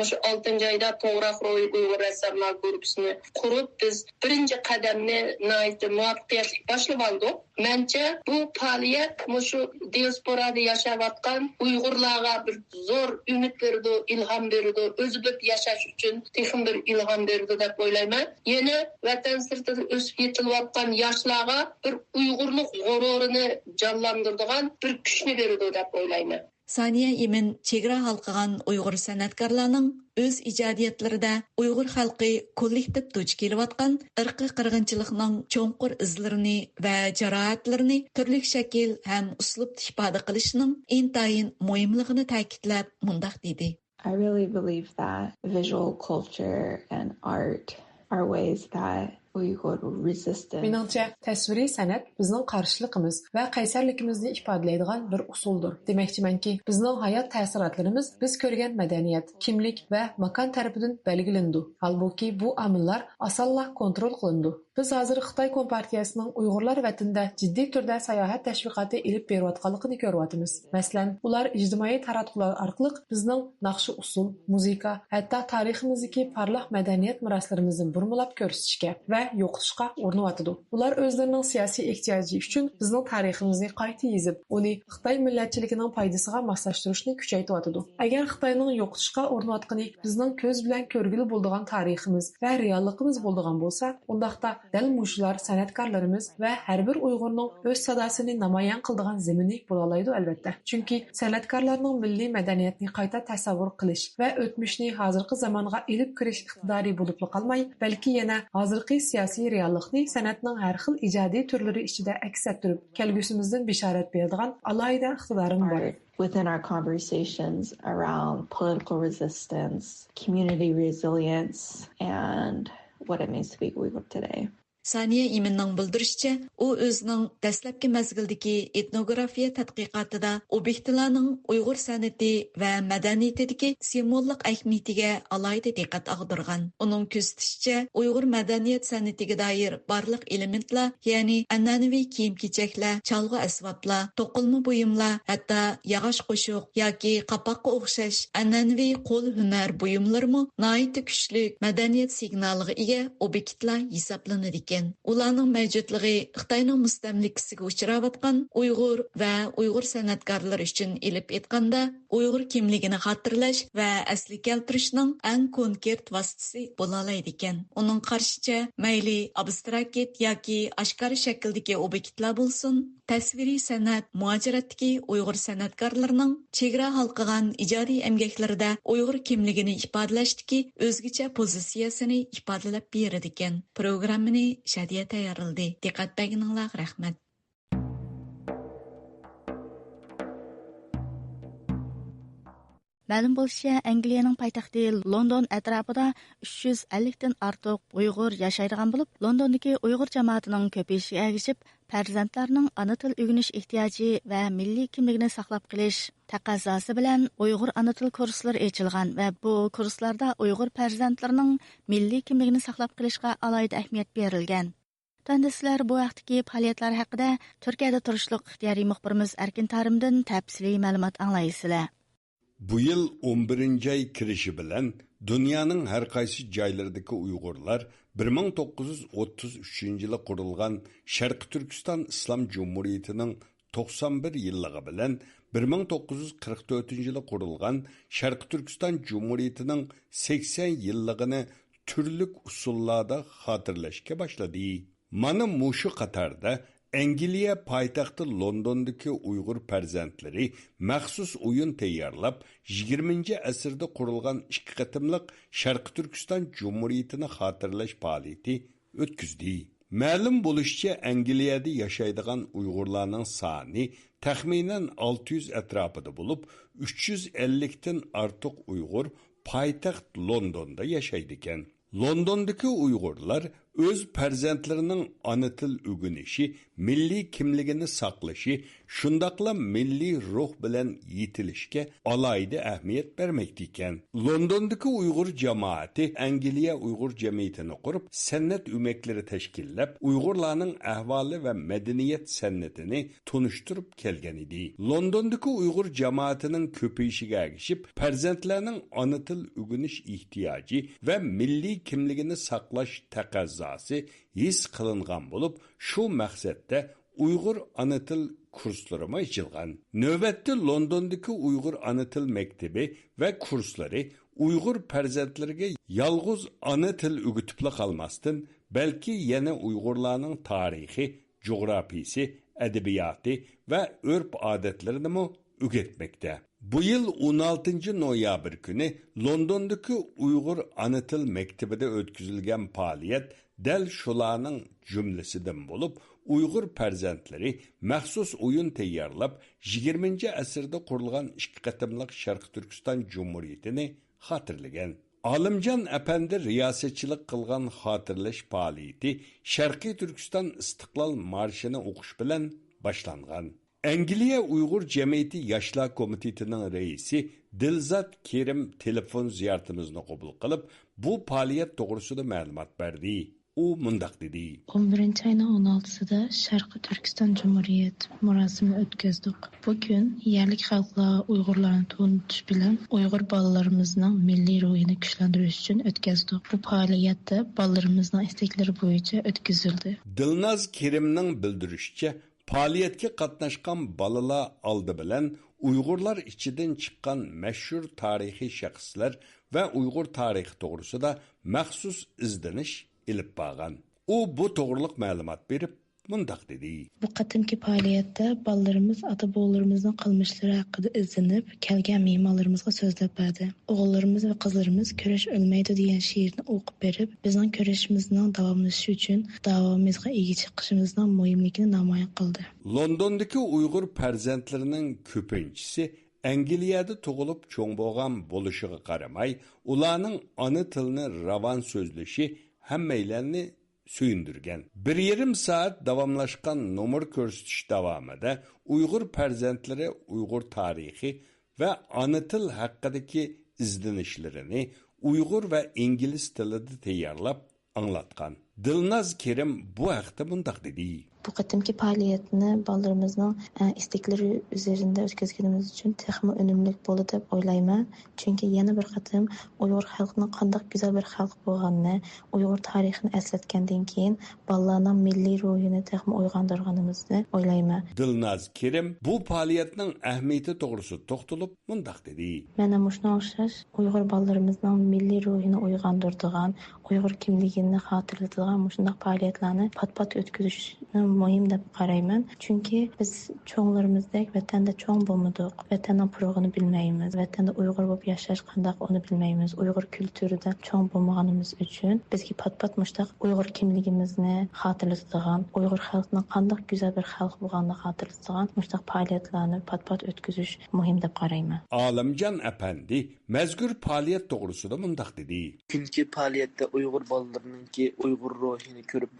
shu 6 oyda to'g'roq Uyg'ur rassomlar guruhini qurib biz birinchi qadamni noyat muvaffaqiyatli boshlab oldik. Menimcha bu faaliyat shu diasporada yashayotgan Uyg'urlarga bir zo'r umid berdi, ilhom berdi, o'zi bir yashash uchun texnik bir ilhom berdi deb o'ylayman. Yana vatan sirtida o'sib yetilayotgan yoshlarga bir Uyg'urlik g'ururini jonlantiradigan bir kuchni berdi deb o'ylayman. Saniya Imin chegara halqagan Uyg'ur san'atkorlarning o'z ijodiyatlarida Uyg'ur xalqi kollektiv duch kelayotgan irqiy qirg'inchilikning cho'nqur izlarini va jarohatlarini turli shakl ham uslubda ifoda qilishning intayin muhimligini ta'kidlab mundaq dedi. I really believe that visual culture and art are ways that Uyghur resistance. Menimcha tasviriy san'at bizning qarshiligimiz va qaysarligimizni ifodalaydigan bir usuldir. Demakchimanki, bizning hayot ta'sirotlarimiz biz ko'rgan madaniyat, kimlik va makon tarafidan belgilandi. Halbuki bu omillar osonla kontrol qilindi. Biz hozir Xitoy Kompartiyasining Uyg'urlar vatanida jiddiy turda sayohat tashviqoti elib berayotganligini ko'ryapmiz. Masalan, ular ijtimoiy taratqular orqali bizning naqshi usul, muzika, hatto tariximizdagi parlaq madaniyat miroslarimizni burmilab ko'rsatishga va yo'qotishga urinayotdi. Ular o'zlarining siyosiy ehtiyoji uchun bizning tariximizni qayta yozib, uni Xitoy millatchiligining foydasiga moslashtirishni kuchaytiryotdi. Agar Xitoyning yo'qotishga urinayotgani bizning ko'z bilan ko'rgili bo'lgan tariximiz va realligimiz bo'lgan bo'lsa, undaqda dal mushular san'atkorlarimiz va har bir Uyg'urning o'z sadosini namoyon qiladigan zamini bo'la oladi albatta. Chunki san'atkorlarning milliy madaniyatni qayta tasavvur qilish va o'tmishni hozirgi zamonga elib kirish iqtidori bo'lib qolmay, balki yana hozirgi siyosiy reallikni san'atning har xil ijodiy turlari ichida aks ettirib, kelgusimizdan bishorat beradigan alohida iqtidorim bor. Within our conversations around political resistance, community resilience, and what it means to be Uyghur today. Saniya Iminning bildirishicha, u o'zining dastlabki mazgildagi etnografiya tadqiqotida obyektilarning Uyg'ur san'ati va madaniyatidagi simvollik ahamiyatiga alohida diqqat ag'dirgan. Uning ko'rsatishicha, Uyg'ur madaniyat san'atiga doir barliq elementlar, ya'ni an'anaviy kiyim-kechaklar, chalg'i asboblar, to'qilma buyumlar, hatto yog'och qo'shiq yoki qapoqqa o'xshash an'anaviy qo'l hunar buyumlarmi nihoyatda kuchli madaniyat signaliga ega obyektlar hisoblanadi. Ularning mavjudligi Xitoyning mustamlikasiga uchrayotgan Uyg'ur va Uyg'ur san'atkorlari uchun elib etganda Uyg'ur kimligini xotirlash va asli keltirishning eng konkret vositasi bo'la oladi ekan. Uning qarshicha, mayli abstrakt yoki oshkor shakldagi obyektlar bo'lsin, tasviriy san'at muajiratdagi Uyg'ur san'atkorlarining chegara halqagan ijodiy emgaklarida Uyg'ur kimligini ifodalashdagi o'zgacha pozitsiyasini ifodalab beradi ekan. Programmani Shadiya tayyorladi. Diqqat berganingizga rahmat. Ma'lum bo'lishicha, Angliyaning poytaxti London atrofida 350 dan ortiq Uyg'ur yashaydigan bo'lib, Londondagi Uyg'ur jamoatining ko'payishiga ergishib, farzandlarning ona til o'rganish ehtiyoji va milliy kimligini saqlab qolish taqozosi bilan Uyg'ur ona til kurslari ochilgan va bu kurslarda Uyg'ur farzandlarining milliy kimligini saqlab qolishga alohida ahamiyat berilgan. Sizlar bu vaqtdagi faoliyatlar haqida Turkiyada turishliq ixtiyoriy muxbirimiz Erkin Tarimdan tafsiliy ma'lumot anglaysizlar. Bu yıl 11. ay kirishi bilan dunyoning har qaysi joylaridagi Uyg'urlar 1933 yili qurilgan Sharqi Turkiston Islom Jumhuriyatining 91 yilligi bilan 1944 yili qurilgan Sharqi Turkiston Jumhuriyatining 80 yilligini turli usullarda xotirlashga boshladi. Mana mushu qatorda Angliya poytaxti Londondagi Uyg'ur farzandlari maxsus o'yin tayyorlab 20-asrda qurilgan ikki qatimliq Sharqi Turkiston Jumhuriyatini xotirlash faoliyati o'tkazdi. Ma'lum bo'lishicha, Angliyada yashaydigan Uyg'urlarning soni taxminan 600 atrofida bo'lib, 350 dan ortiq Uyg'ur poytaxt Londonda yashaydi ekan. Londondagi Uyg'urlar o'z farzandlarining ona til o'rganishi, milliy kimligini saqlashi, shundaqla milliy ruh bilan yetilishga alohida ahamiyat bermoqda ekan. Londondagi Uyg'ur jamoati Angliya Uyg'ur jamiyatini qurib, san'at o'maklari tashkillab, Uyg'urlarning ahvoli va madaniyat san'atini tunishtirib kelgan edi. Londondagi Uyg'ur jamoatining ko'payishiga ergishib, farzandlarning ona til o'rganish ehtiyoji va milliy kimligini saqlash taqozosi his qilingan bo'lib, shu maqsadda Uyg'ur ona til kurslari ochilgan. Navbatda Londondagi Uyg'ur ona til maktabi va kurslari Uyg'ur farzandlariga yolg'iz ona til o'rgatibla qolmasdan, balki yana Uyg'urlarning tarixi, jug'rafiyasi, adabiyoti va urf-odatlarini ham o'rgatmoqda. Bu yıl 16 noyabr günü Londondaki Uyg'ur ana til maktabida o'tkazilgan faoliyat dal shularning jumlasidan bo'lib, Uyg'ur farzandlari maxsus o'yin tayyorlab 20-asrda qurilgan ikki qatimliq Sharqi Turkiston Jumhuriyatini xotirlagan. Olimjon apandi riyosatchilik qilgan xotirlash faoliyati Sharqiy Turkiston istiqlol marshini o'qish bilan boshlangan. Angliya Uyg'ur jamiyati yoshlar komitetining raisi Dilzat Kerim telefon ziyoratimizni qabul qilib, bu faoliyat to'g'risida ma'lumot berdi. U mundaq dedi: 11-ayning 16-sida Sharqi Turkiston Jumhuriyat marosimini o'tkazdik. Bu kun yerlik xalqlar Uyg'urlarni tanitish bilan Uyg'ur bolalarimizning milliy ruhini kuchlantirish uchun o'tkazdik. Bu faoliyatda bolalarimizning istaklari bo'yicha o'tkazildi. Dilnaz Kerimning bildirishicha, faoliyatga qatnashgan bolalar oldi bilan Uyg'urlar ichidan chiqqan mashhur tarixiy shaxslar va Uyg'ur tarixi to'g'risida maxsus izdanish ilib borgan. U bu to'g'riliq ma'lumot berib, mundaq dedi: Bu qatimki faoliyatda bolalarimiz ota-bobolarimizning qilmishlari haqida izlanib, kelgan mehmonlarimizga so'zlab berdi. O'g'illarimiz va qizlarimiz "Ko'rish o'lmaydi" degan she'rni o'qib berib, bizning ko'rishimizning davomlashishi uchun davomimizga ega chiqishimizning muhimligini namoyon qildi. Londondagi Uyg'ur farzandlarining ko'pinchisi Angliyada tug'ilib cho'ng bo'lgan bo'lishiga qaramay, ularning ona tilini ravon so'zlashi hammaylarni suyundirgan. 1,5 soat davomlashgan nomer ko'rsatish davomida Uyg'ur farzandlari Uyg'ur tarixi va ona til haqidagi izlanishlarini Uyg'ur va ingliz tilida tayyorlab anglatgan. Dilnaz Kerim bu haqda mundaq dedi: Bu qatimki faoliyatni bolalarimizning istaklari üzerinde o'tkazganimiz uchun texmi unumli bo'ldi deb o'ylayman. Chunki yana bir qatim Uyg'ur xalqining qanday go'zal bir xalq bo'lganini, Uyg'ur tarixini eslatgandan keyin bolalarning milliy ruhini texmi uyg'ondirganimizni o'ylayman. Dilnaz Kerim bu faoliyatning ahamiyati to'g'risida to'xtalib mundaq dedi: Mana shunga o'xshash Uyg'ur bolalarimizning milliy ruhini uyg'ondiradigan, Uyg'ur kimligini xotirlatadigan shunday faoliyatlarni pat-pat o'tkazishni muhim deb qarayman. Chunki biz cho'nglarimizdek vatanda cho'ng bo'lmadik. Vatanning purug'ini bilmaymiz. Vatanda Uyg'ur bo'lib yashash qanday uni bilmaymiz. Uyg'ur kulturida cho'ng bo'lmaganimiz uchun bizga pat-pat mushtaq Uyg'ur kimligimizni xotirlatadigan, Uyg'ur xalqining qanday go'zal bir xalq bo'lganini xotirlatadigan mushtaq faoliyatlarni pat-pat o'tkazish muhim deb qarayman. Alimjon apandi mazkur faoliyat to'g'risida mundaq dedi. Kunki faoliyatda Uyg'ur bolalarınınki Uyg'ur ruhini ko'rib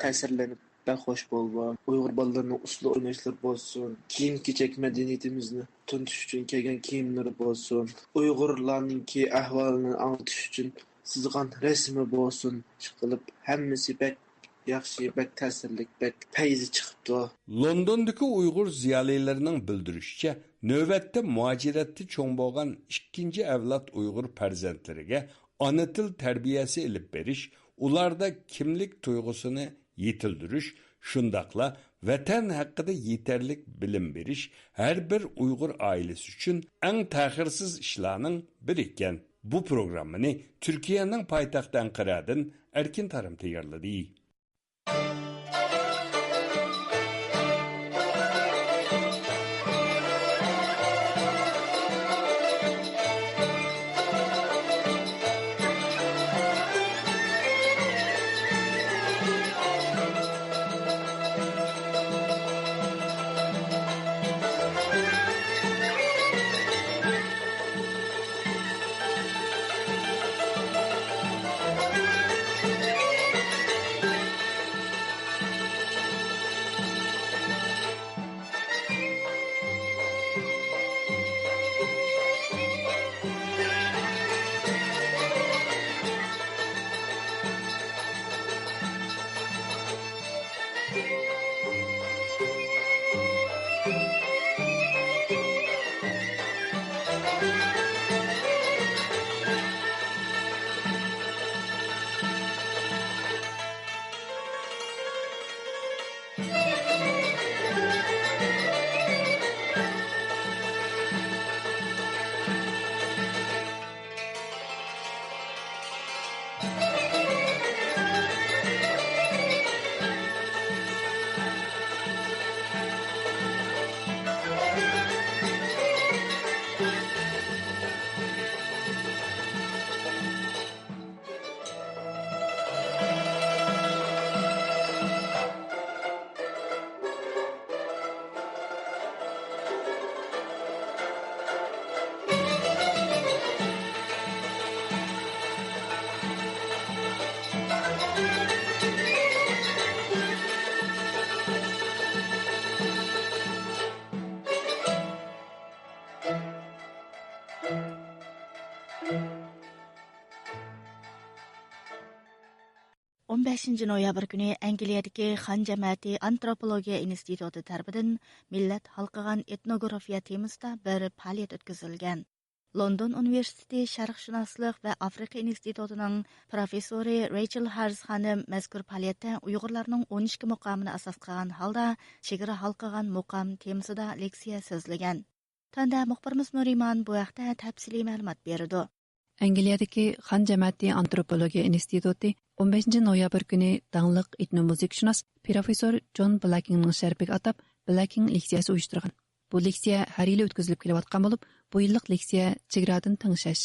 ta'sirlanib xo'sh bo'lgan. Uyg'ur bolalarining usul o'ynashlar bo'lsin, kiyim-kechak madaniyatimizni tuntish uchun kelgan kiyimlari bo'lsin, Uyg'urlarningki ahvolini anglatish uchun sizgan rasmi bo'lsin, chiqilib hammasi yaxshi, bak ta'sirlik, bak fayzi chiqibdi. Londondagi Uyg'ur ziyolilarining bildirishicha, navbatda muajiratda cho'ng bo'lgan ikkinchi avlod Uyg'ur farzandlariga ona til tarbiyasi ilib berish, ularda kimlik tuyg'usini yetildirish, shundaqla vatan haqida yetarlik bilim berish har bir Uyg'ur oilasi uchun eng ta'xirsiz ishlarning biri ekan. Bu programmani Turkiyaning poytaxti Anqaradan Erkin Tarim tayyorladi. noyabr kuni Angliyadagi Xan jamiyati antropologiya instituti tarafidan millat halqigan etnografiya temasida bir faoliyat o'tkazilgan. London Universiteti Sharqshunoslik va Afrika institutining professori Rachel Harris xonim mazkur faoliyatda Uyg'urlarning 12 muqomini asos qilgan holda chegara halqigan muqom temasida leksiya so'zlagan. Tanda muxbirimiz Nuriman bu haqda tafsiliy ma'lumot berdi. Angliyadagi Xan jamiyati antropologiya instituti 15 noyabr kuni dangliq etnomuzikashunos professor John Blackingning sharpiga atab Blacking leksiyasi uyushtirgan. Bu leksiya har yili o'tkazilib kelayotgan bo'lib, bu yillik leksiya chegaradan tingshash,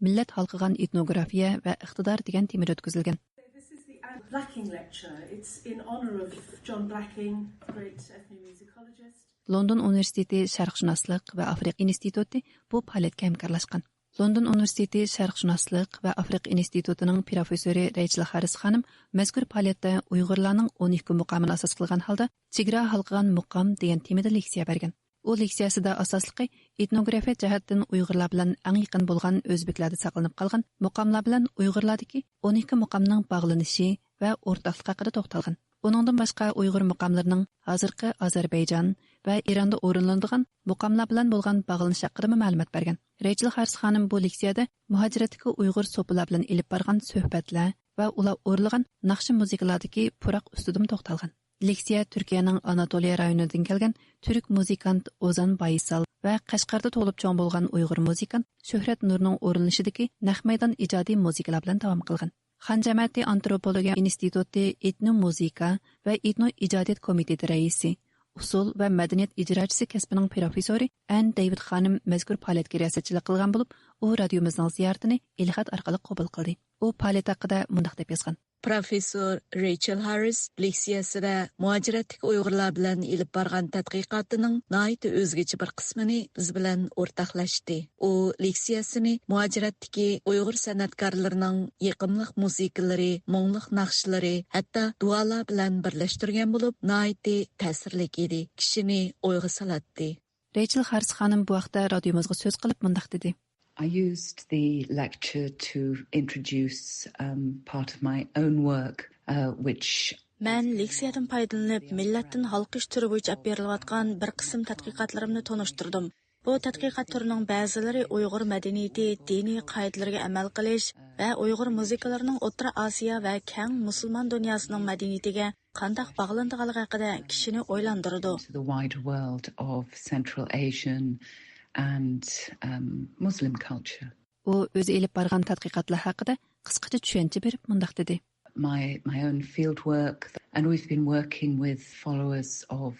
millat halqigan etnografiya va iqtidor degan temada o'tkazilgan. Blacking lecture. It's in honor of John Blacking, great ethnomusicologist. London Universiteti Sharqshunoslik va Afrika instituti bu faoliyatga hamkorlashgan. London Universiteti Sharqshunoslik va Afrika institutining professori Rachel Harris xonim mazkur faoliyatda Uyg'urlarning 12 muqomini asos qilgan holda chegara halqigan muqom degan temada leksiya bergan. U leksiyasida asosliqi etnografiya jihatdan Uyg'urlar bilan eng yaqin bo'lgan o'zbeklarda saqlanib qolgan muqomlar bilan Uyg'urlardagi 12 muqomning bog'lanishi va o'rtoqlik haqida to'xtalgan. Buningdan boshqa Uyg'ur muqomlarining hozirgi Ozarbayjon va Eronda o'rinlanadigan muqomlar bilan bo'lgan bog'lanish haqida ma'lumot bergan. Rachel Harris xonim bu leksiyada muhojiratdagi Uyg'ur so'pilar bilan elib borgan suhbatlar va ular o'rlagan naqshi muzikalardagi puroq ustidan to'xtalgan. Leksiya Turkiyaning Anatoliya rayonidan kelgan turk muzikant Ozan Baysal va Qashqarda tug'ilib cho'ng bo'lgan Uyg'ur muzikant Shuhrat Nurning o'rinlashidagi naq maydon ijodiy muzikalar bilan davom qilgan. Xan Jamiyati Antropologiya instituti etnomuzika va etnoijodiyat komiteti raisi, usul va madaniyat ijrochisi kasbining professori Ann David xonim mazkur faoliyatga riyosatchilik qilgan bo'lib, u radiomizning ziyoratini ilxat orqali qabul qildi. U faoliyat haqida mundaq deb yozgan. Professor Rachel Harris leksiyasida muajiratdagi Uyg'urlar bilan ilib borgan tadqiqotining nihoyat o'zgacha bir qismini biz bilan o'rtoqlashdi. U leksiyasini muajiratdagi Uyg'ur san'atkorlarining yiqimliq musiqalari, mo'ngliq naqshlari, hatto duolar bilan birlashtirgan bo'lib, nihoyat ta'sirli edi. Kishini o'yga solatdi. Rachel Harris xonim bu vaqtda radiomizga so'z qilib mundaq dedi. I used the lecture to introduce part of my own work, which Mən leksiyadan faydalanıb millatdan halqış türü bo'yicha berilayotgan bir qism tadqiqotlarimni tanıştırdım. Bu tadqiqot türünün bəziləri Uyğur mədəniyyəti, dini qaydalarına əməl qilish və Uyğur musiqalarının O'rta Osiyo və keng musulmon dunyosining mədəniyyətiga qandaq bağlandığını haqida kishini o'ylantirdi. The wider world of Central Asian and Muslim culture. U o'zi elib borgan tadqiqotlar haqida qisqacha tushuncha berib mundaq dedi. My own field work, and we've been working with followers of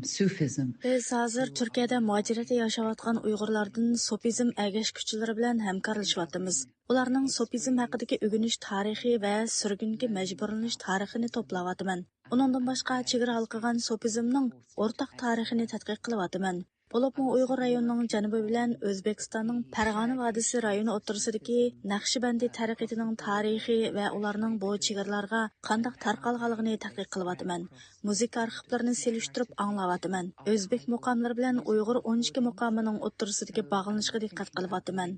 Sufism. Biz hozir Turkiyada muajiratda yashayotgan Uyg'urlardan Sufizm әгәшкүчеләре белән həmkarlaşıyatımız. Ularning Sufizm haqidagi o'rganish tarixi va surgunga majburlanish tarixini to'playapman. Uningdan boshqa chegara halqagan Sufizmning o'rtaq tarixini tadqiq qilyapman. Bo'libmi Uyg'ur rayonining janubi bilan O'zbekistonning Farg'ona vodiysi rayoni o'rtasidagi Naqshbandi taraqqiyatining tarixi va ularning bu chegaralarga qanday tarqalganligini tadqiq qilyapman. Musiqa arxivlarini selishtirib anglayapman. O'zbek muqomlari bilan Uyg'ur 12 muqomining o'rtasidagi bog'lanishga diqqat qilyapman.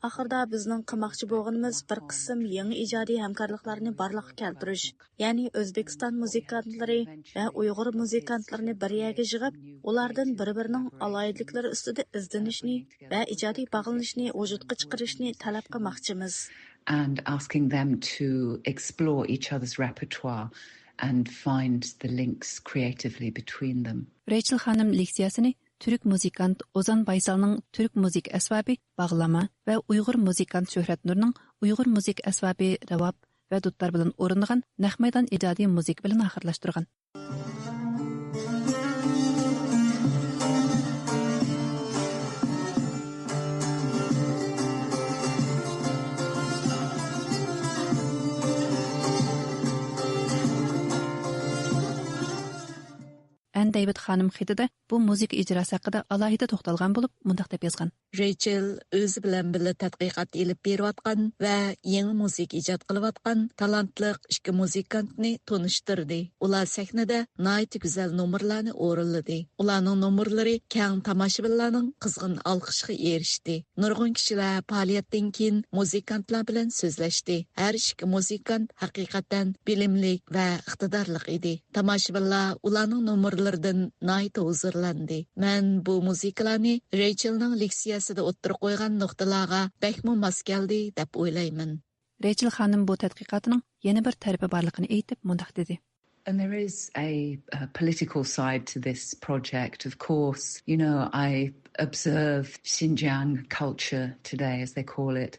Oxirida bizning qilmoqchi bo'lganimiz bir qism yangi ijodiy hamkorliklarni barliqqa keltirish, ya'ni O'zbekiston muzikantlari va Uyg'ur muzikantlarining bir yerga yig'ib, ulardan bir-birining alayidliklari ustida izlanishni va ijodiy bog'lanishni vujudga chiqarishni talab qilmoqchimiz. And asking them to explore each other's repertoire and find the links creatively between them. Rachel xonim leksiyasini Türk muzikant Ozan Baysalning Türk muzik asbabi bağlama va Uyg'ur muzikant Shuhrat Nurning Uyg'ur muzik asbabi ravab va dudlar bilan o'rinlagan naqmaydan ijodiy muzik bilan oxirlashtirgan. Ann David xonim xitida bu musiqa ijrosi haqida alohida to'xtalgan bo'lib, mundaq deb yozgan. Rachel o'zi bilan birga tadqiqot elib berayotgan va yangi musiqa ijod qilayotgan talantli ikki muzikantni tanishtirdi. Ular sahnada nihoyat go'zal nomerlarni o'rinladi. Ularning nomerlari keng tomoshabinlarning qizg'in olqishiga erishdi. Nurg'un kishilar faoliyatdan keyin muzikantlar bilan so'zlashdi. Har ikki muzikant haqiqatan bilimli va iqtidorli edi. Tomoshabinlar ularning nomerlaridan nihoyat huzurlandi. Men bu musiqalarni Rachelning leksiyasida o'ttirib qo'ygan nuqtalarga bakmo mos keldi deb o'ylayman. Rachel xonim bu tadqiqotining yana bir tarafi borligini aytib mundaq dedi. And there is a political side to this project, of course. You know, I observe Xinjiang culture today, as they call it,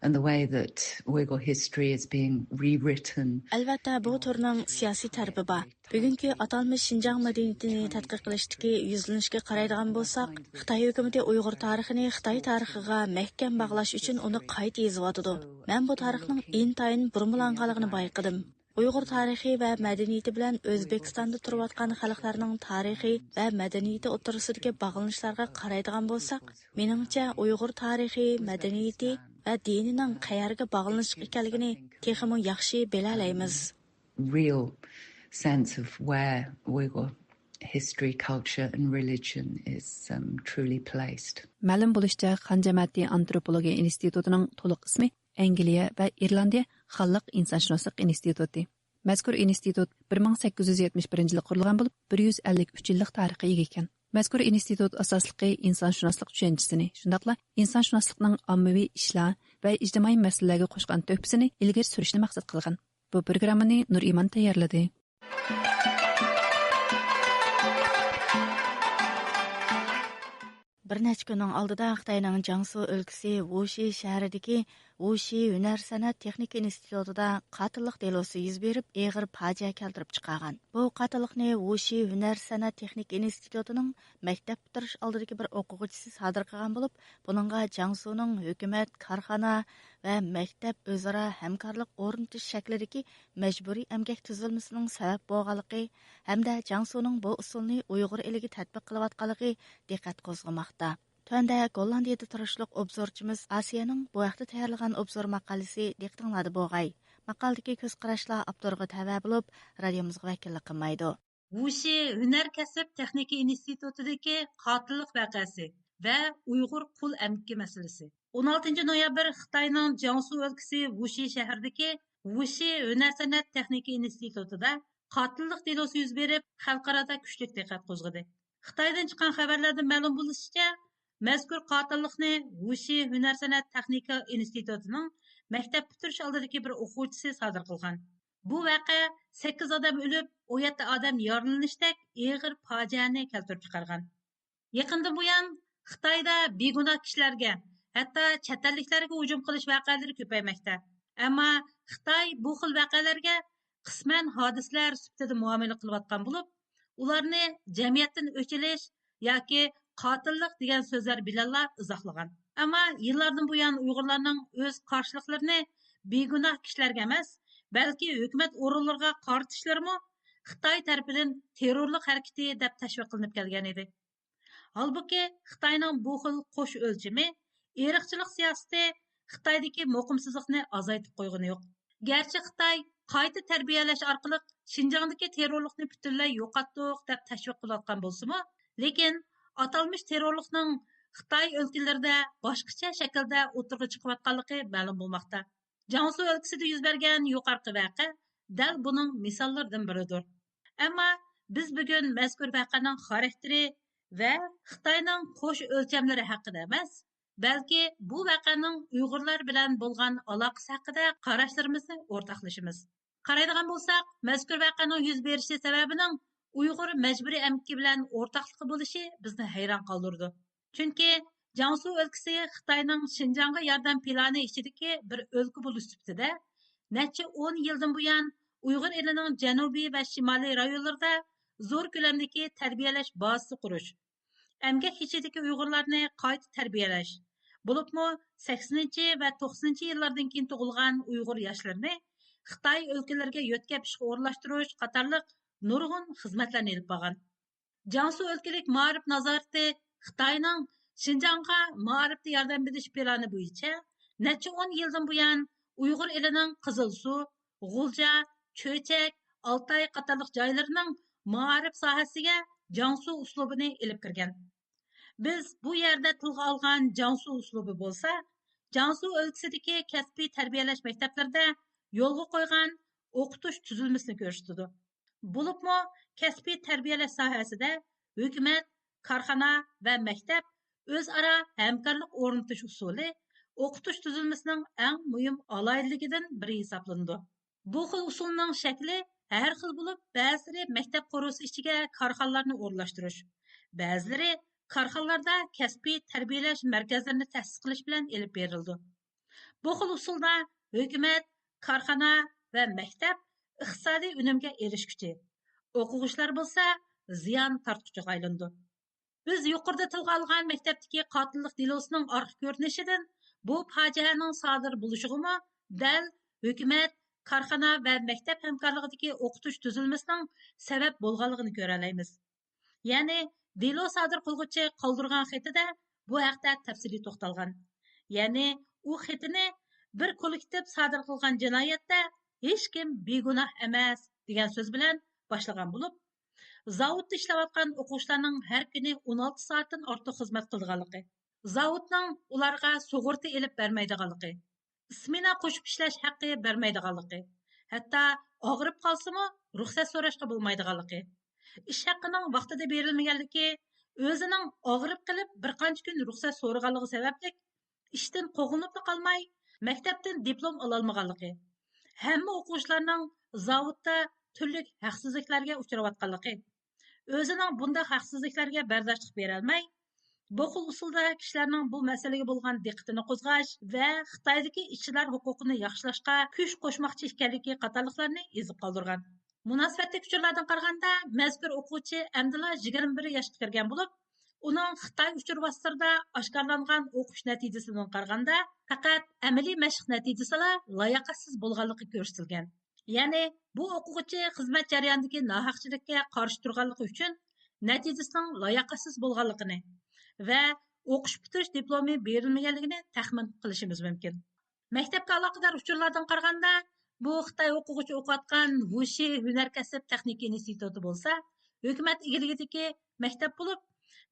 and the way that Uyghur history is being rewritten. Albatta, bu turning siyosiy tarafi bor. Bugungi atalmish Xinjiang madaniyatini tadqiq qilishdagi yuzlanishga qaraydigan bo'lsak, Xitoy hukumati Uyg'ur tarixini Xitoy tarixiga mahkam bog'lash uchun uni qayta yozyotdi. Men bu tarixning intayin burmalanganligini bayqadim. Uyg'ur tarixi va madaniyati bilan O'zbekistonda turayotgan xalqlarning tarixi va madaniyati o'rtasidagi bog'lanishlarga qaraydigan bo'lsak, meningcha Uyg'ur tarixi, madaniyati va dinining qayerga bog'lanish ekanligini texmo yaxshi bilalaymiz. Real sense of where Uyghur history, culture and religion is truly placed. Ma'lum bo'lishicha, Xan Jamiyati Antropologiya institutining to'liq ismi Angliya va Irlandiya Xalq insonshunoslik instituti. Mazkur institut 1871-yilda qurilgan bo'lib, 153 yillik tarixga ega ekan. Mazkur institut asosligi insonshunoslik tushunchisini, shundaqla insonshunoslikning ommaviy ishlar va ijtimoiy masalalarga qo'shgan to'hfasini ilgari surishni maqsad qilgan. Bu programmani Nur Iman tayyorladi. Bir necha kunning oldida Xitoyning Jiangsu o'lkasi Wuxi shahridagi Вуши Hüner Sanat Texnika institutida qatillik delosi yuz berib, eg'ir fojia keltirib chiqargan. Bu qatillikni Вуши Hüner Sanat Texnika institutining maktab bitirish oldidagi bir o'quvchisi sodir qilgan bo'lib, buningga Jiangsuning hukumat, korxona va maktab o'zaro hamkorlik o'rnatish shaklidagi majburiy emgak tuzilmasining sabab bo'lganligi hamda Jiangsuning bu usulni Uyg'ur eliga tatbiq qilayotganligi diqqat qo'zg'amoqda. Tuanda Gollandiyada turishliq obzorchimiz Asiyaning bu vaqtda tayyorlagan obzor maqolasi diqqatinglarda bo'lg'ay. Maqoladagi ko'z qarashlar avtoriga tava bo'lib, radiomizga vakillik qilmaydi. Вуши Hüner kasb texnika institutidagi qotillik vaqasi va Uyg'ur qul amki masalasi. 16 noyabr Xitoyning Jiangsu o'lkasi Вуши shahridagi Вуши Hüner sanat texnika institutida qotillik delosi yuz berib, xalqaro kuchli diqqat qo'zg'adi. Xitoydan chiqqan xabarlarda ma'lum bo'lishicha, mazkur qotillikni Вуши Hüner sanat texnika institutining maktab bitirish oldidagi bir o'quvchisi sodir qilgan. Bu vaqa 8 odam o'lib, 17 odam yaralanishdak og'ir fojiani keltirib chiqargan. Yaqindan buyon Xitoyda begunoh kishilarga, hatto chet elliklarga hujum qilish vaqalari ko'paymoqda. Ammo Xitoy bu xil vaqalarga qisman hodisalar sifatida muomala qilayotgan bo'lib, ularni jamiyatdan o'chirish yoki qotillik degan so'zlar bilan izohlagan. Ammo yillardan buyon Uyg'urlarning o'z qarshiliklarini begunoh kishilarga emas, balki hukumat o'rinlariga qartishlari Xitoy tarafidan terrorlik harakati deb tashviq qilinib kelgan edi. Halbuki Xitoyning bu xil qo'sh o'lchami irqchilik siyosati Xitoydagi muqimsizlikni azaytib qo'ygani yo'q. Garchi Xitoy qayta tarbiyalash orqali Xinjiangdagi terrorlikni butunlay yo'qotdik deb tashviq qilayotgan bo'lsa-mu, lekin atalmış terrorlikning Xitoy o'lkalarida boshqacha shaklda o'tirg'i chiqayotganligi ma'lum bo'lmoqda. Jiangsu o'lkasida yuz bergan yuqorqi vaqa dal buning misollaridan biridir. Ammo biz bugun mazkur vaqaning xarakteri va Xitoyning qo'sh o'lchamlari haqida emas, balki bu vaqaning Uyg'urlar bilan bo'lgan aloqasi haqida qarashlarimizni o'rtoqlashimiz. Qaraydigan bo'lsak, mazkur vaqaning yuz berishi sababining Uyg'ur majburiy amki bilan o'rtoqligi bo'lishi bizni hayron qoldirdi. Chunki Jiangsu o'lkasi Xitoyning Xinjiangga yordam plani ichidagi bir o'lka bo'lish sifatida necha 10 yildan buyon Uyg'ur elining janubiy va shimoliy rayonlarida zo'r ko'lamdagi tarbiyalash bazasi qurish, emgak ichidagi Uyg'urlarni qayta tarbiyalash, bo'libmi 80 va 90 yillardan keyin tug'ilgan Uyg'ur yoshlarini Xitoy o'lkalariga yo'tkab ishga o'rlashtirish qatorliq nurg'un xizmatlarni olib borgan. Jiangsu o'lkalik ma'rif nazorati Xitoyning Xinjiangga ma'rifda yordam berish plani bo'yicha necha 10 yildan buyon Uyg'ur elining Qizilsuv, G'ulja, Cho'chak, Altay qatorliq joylarining ma'rif sohasiga Jiangsu uslubini olib kirgan. Biz bu yerda tilga olgan Jiangsu uslubi bo'lsa, Jiangsu o'lkasidagi kasbiy tarbiyalash maktablarida yo'lga qo'ygan o'qitish tuzilmasini ko'rsatdi. Bo'libmi kasbiy tarbiyalash sohasida hukumat, korxona va maktab o'zaro hamkorlik o'rnatish usuli o'qitish tuzilmasining eng muhim alohidaligidan biri hisoblanadi. Bu xil usulning shakli har xil bo'lib, ba'zilari maktab qurusi ichiga korxonalarni o'rlashtirish, ba'zilari korxonalarda kasbiy tarbiyalash markazlarini ta'sis qilish bilan olib berildi. Bu xil usulda hukumat, korxona va maktab iqtisodiy unumga erishguchi, o'quvchilar bo'lsa ziyon tortquchiga aylandi. Biz yuqorida tilga olgan maktabdagi qotillik delosining orqa ko'rinishidan bu fojianing sodir bo'lishig'imi dal hukumat, korxona va maktab hamkorligidagi o'qitish tuzilmasining sabab bo'lganligini ko'ra olamiz. Ya'ni delo sodir qilguvchi qoldirgan xatida bu haqda tafsiliy to'xtalgan. Ya'ni u xatini bir kollektiv sodir qilgan jinoyatda hech kim begunoh emas degan so'z bilan boshlagan bo'lib, zavodda ishlayotgan o'quvchilarning har kuni 16 soatdan ortiq xizmat qilganligi, zavodning ularga sug'urta elib bermaydiganligi, ismina qo'shib ishlash haqqi bermaydiganligi, hatto og'rib qolsa-mu ruxsat so'rashga bo'lmaydiganligi, ish haqqining vaqtida berilmaganligi, o'zining og'rib qilib bir qancha kun ruxsat so'raganligi sababli ishdan qo'g'inib qolmay, maktabdan diplom ololmaganligi, hamma o'quvchilarning zavodda turli haqsizliklarga uchrayotganligi, o'zining bunday haqsizliklarga bardoshlik bera olmay, Bu xil usulda kishilarning bu masalaga bo'lgan diqqatini qo'zg'ash va Xitoydagi ishchilar huquqini yaxshilashga kuch qo'shmoqchi ekanligi qatorliqlarni ezib qoldirgan. Munosabatli uchurlardan qaraganda, mazkur o'quvchi amdila 21 yoshga kirgan bo'lib, uning Xitoy uchur vositasida oshkorlangan o'qish natijasidan qaraganda, faqat amaliy mashq natijasida layoqatsiz bo'lganligi ko'rsatilgan. Ya'ni, bu o'quvchi xizmat jarayonidagi nohaqchilikka qarshi turganligi uchun natijasining layoqatsiz bo'lganligini va o'qish bitirish diplomi berilmaganligini taxmin qilishimiz mumkin. Maktabga aloqador uchurlardan qaraganda, bu Xitoy o'quvchi o'qiyotgan Wuxi Hunar-kasb texnika instituti bo'lsa, hukumat egiligidagi maktab bo'lib,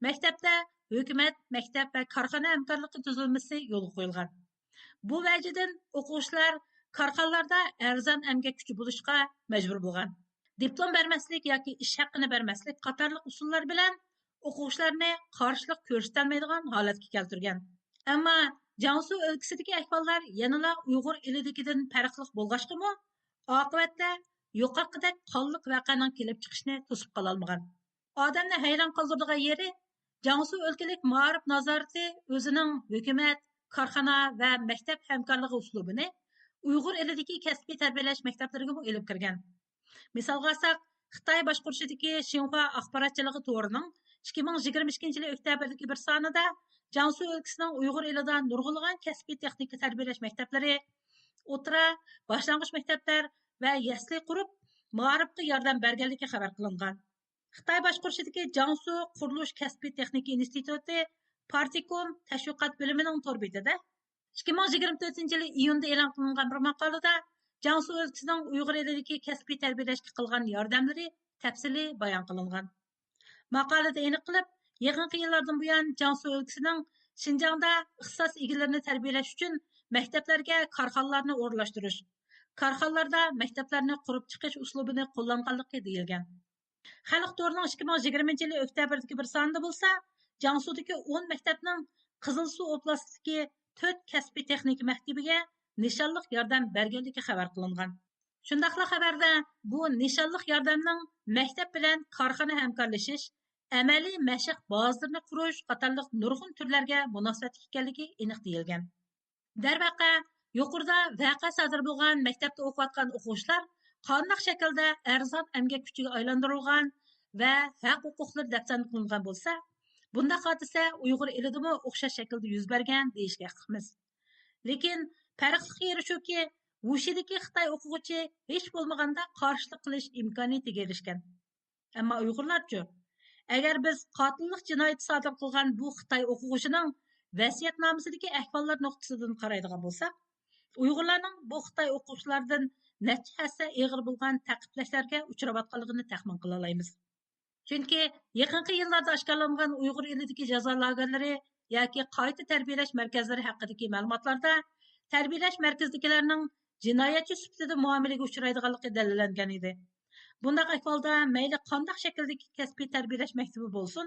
maktabda hukumat, maktab va korxona hamkorligi tuzilmasi yo'lga qo'yilgan. Bu vajidan o'quvchilar korxonalarda arzon emgak kuchi bo'lishga majbur bo'lgan. Diplom bermaslik yoki ish haqqini bermaslik qatorliq usullar bilan o'quvchilarni qarshilik ko'rsatolmaydigan holatga keltirgan. Ammo Jiangsu o'lkasidagi ahvollar yanada Uyg'ur elidagidan farqli bo'lg'achqimi, oqibatda yuqorqidek qonliq voqeaning kelib chiqishini to'sib qola olmagan. Odamni hayron qoldiradigan yeri, Jiangsu o'lkalik ma'rif nazorati o'zining hukumat, korxona va maktab hamkorligi uslubini Uyg'ur elidagi kasbiy tarbiyalash maktablariga olib kirgan. Misolga olsak, Xitoy boshqurishidagi Xinhua axborotchiligi to'rining 2022 yil oktyabrdagi bir sonida Jiangsu o'lkasining Uyg'ur elida nurg'unlagan kasbiy texnika tarbiyalash maktablari, o'tira, boshlang'ich maktablar va yasli qurib, ma'rifga yordam berganligi xabar qilingan. Xitoy boshqurishidagi Jiangsu qurilish kasbiy texnika instituti Partikom tashviqot bo'limining tor betida 2024 yil iyunda e'lon qilingan bir maqolada Jiangsu o'lkasining Uyg'ur elidagi kasbiy tarbiyalashga qilgan yordamlari tafsili bayon qilingan. Maqolada aniq qilib, yaqinqi yillardan buyon Jiangsu o'lkasining Xinjiangda ixtisos egalarini tarbiyalash uchun maktablarga korxonalarni o'rnalashtirish, korxonalarda maktablarni qurib chiqish uslubini qo'llanganligi deyilgan. Xalq to'rining 2020 yil oktyabrdagi bir sonida bo'lsa, Jiangsu'dagi 10 maktabning Qizilsuv oblastidagi 4 kasbiy texnika maktabiga nishonliq yordam berganligi xabar qilingan. Shundaqla xabarda bu nishonliq yordamning maktab bilan korxona hamkorlashish, amaliy mashq bazalarini qurish qatorliq nurg'un turlarga munosabat ekanligi aniq deyilgan. Darvaqa, yuqorida vaqa sodir bo'lgan maktabda o'qiyotgan o'quvchilar qanday shaklda arzon emgak kuchiga aylantirilgan va haq huquqlar daftan qilingan bo'lsa, bunda hodisa Uyg'ur elidimi o'xshash shaklda yuz bergan deyishga haqmiz. Lekin farqli yeri shuki, Wuxidagi Xitoy o'quvchi hech bo'lmaganda qarshilik qilish imkoniyatiga erishgan. Ammo Uyg'urlarchi, agar biz qotillik jinoyati sodir qilgan bu Xitoy o'quvchining vasiyatnomasidagi ahvollar nuqtasidan qaraydigan bo'lsak, Uyg'urlarning bu Xitoy o'quvchilaridan necha hassa og'ir bo'lgan ta'qiblashlarga uchrayotganligini taxmin qila olamiz. Chunki yaqinqi yillarda oshkorlangan Uyg'ur elidagi jazo lagerlari yoki qayta tarbiyalash markazlari haqidagi ma'lumotlarda tarbiyalash markazidagilarning jinoyatchi sifatida muomalaga uchraydiganligi dalillangan edi. Bunday ahvolda mayli qanday shakldagi kasbiy tarbiyalash maktabi bo'lsin,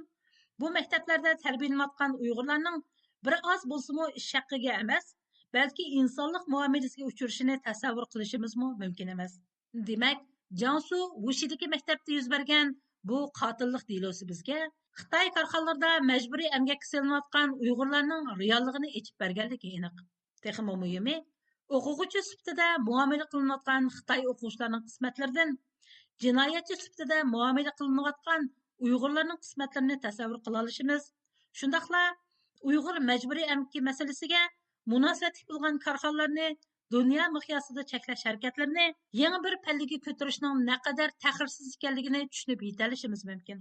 bu maktablarda tarbiyalanayotgan Uyg'urlarning bir oz bo'lsa-mu ish haqqiga emas, balki insonlik muomalasiga uchrashini tasavvur qilishimiz mumkin emas. Demak, Jiangsu Wuxidagi maktabda yuz bergan bu qotillik delosi bizga Xitoy korxonalarida majburiy emgakka solinayotgan Uyg'urlarning realligini aytib berganligi aniq. Texmo muhimi, o'quvchi sifatida muomala qilinayotgan Xitoy o'quvchilarining qismatlaridan jinoyatchi sifatida muomala qilinayotgan Uyg'urlarning qismatlarini tasavvur qila olishimiz, shundaqla Uyg'ur majburiy emgak masalasiga munosabat bo'lgan korxonalarni dunyo miqyosida cheklash harakatlarini yangi bir pallaga ko'tarishning naqadar ta'xirsiz ekanligini tushunib yetishimiz mumkin.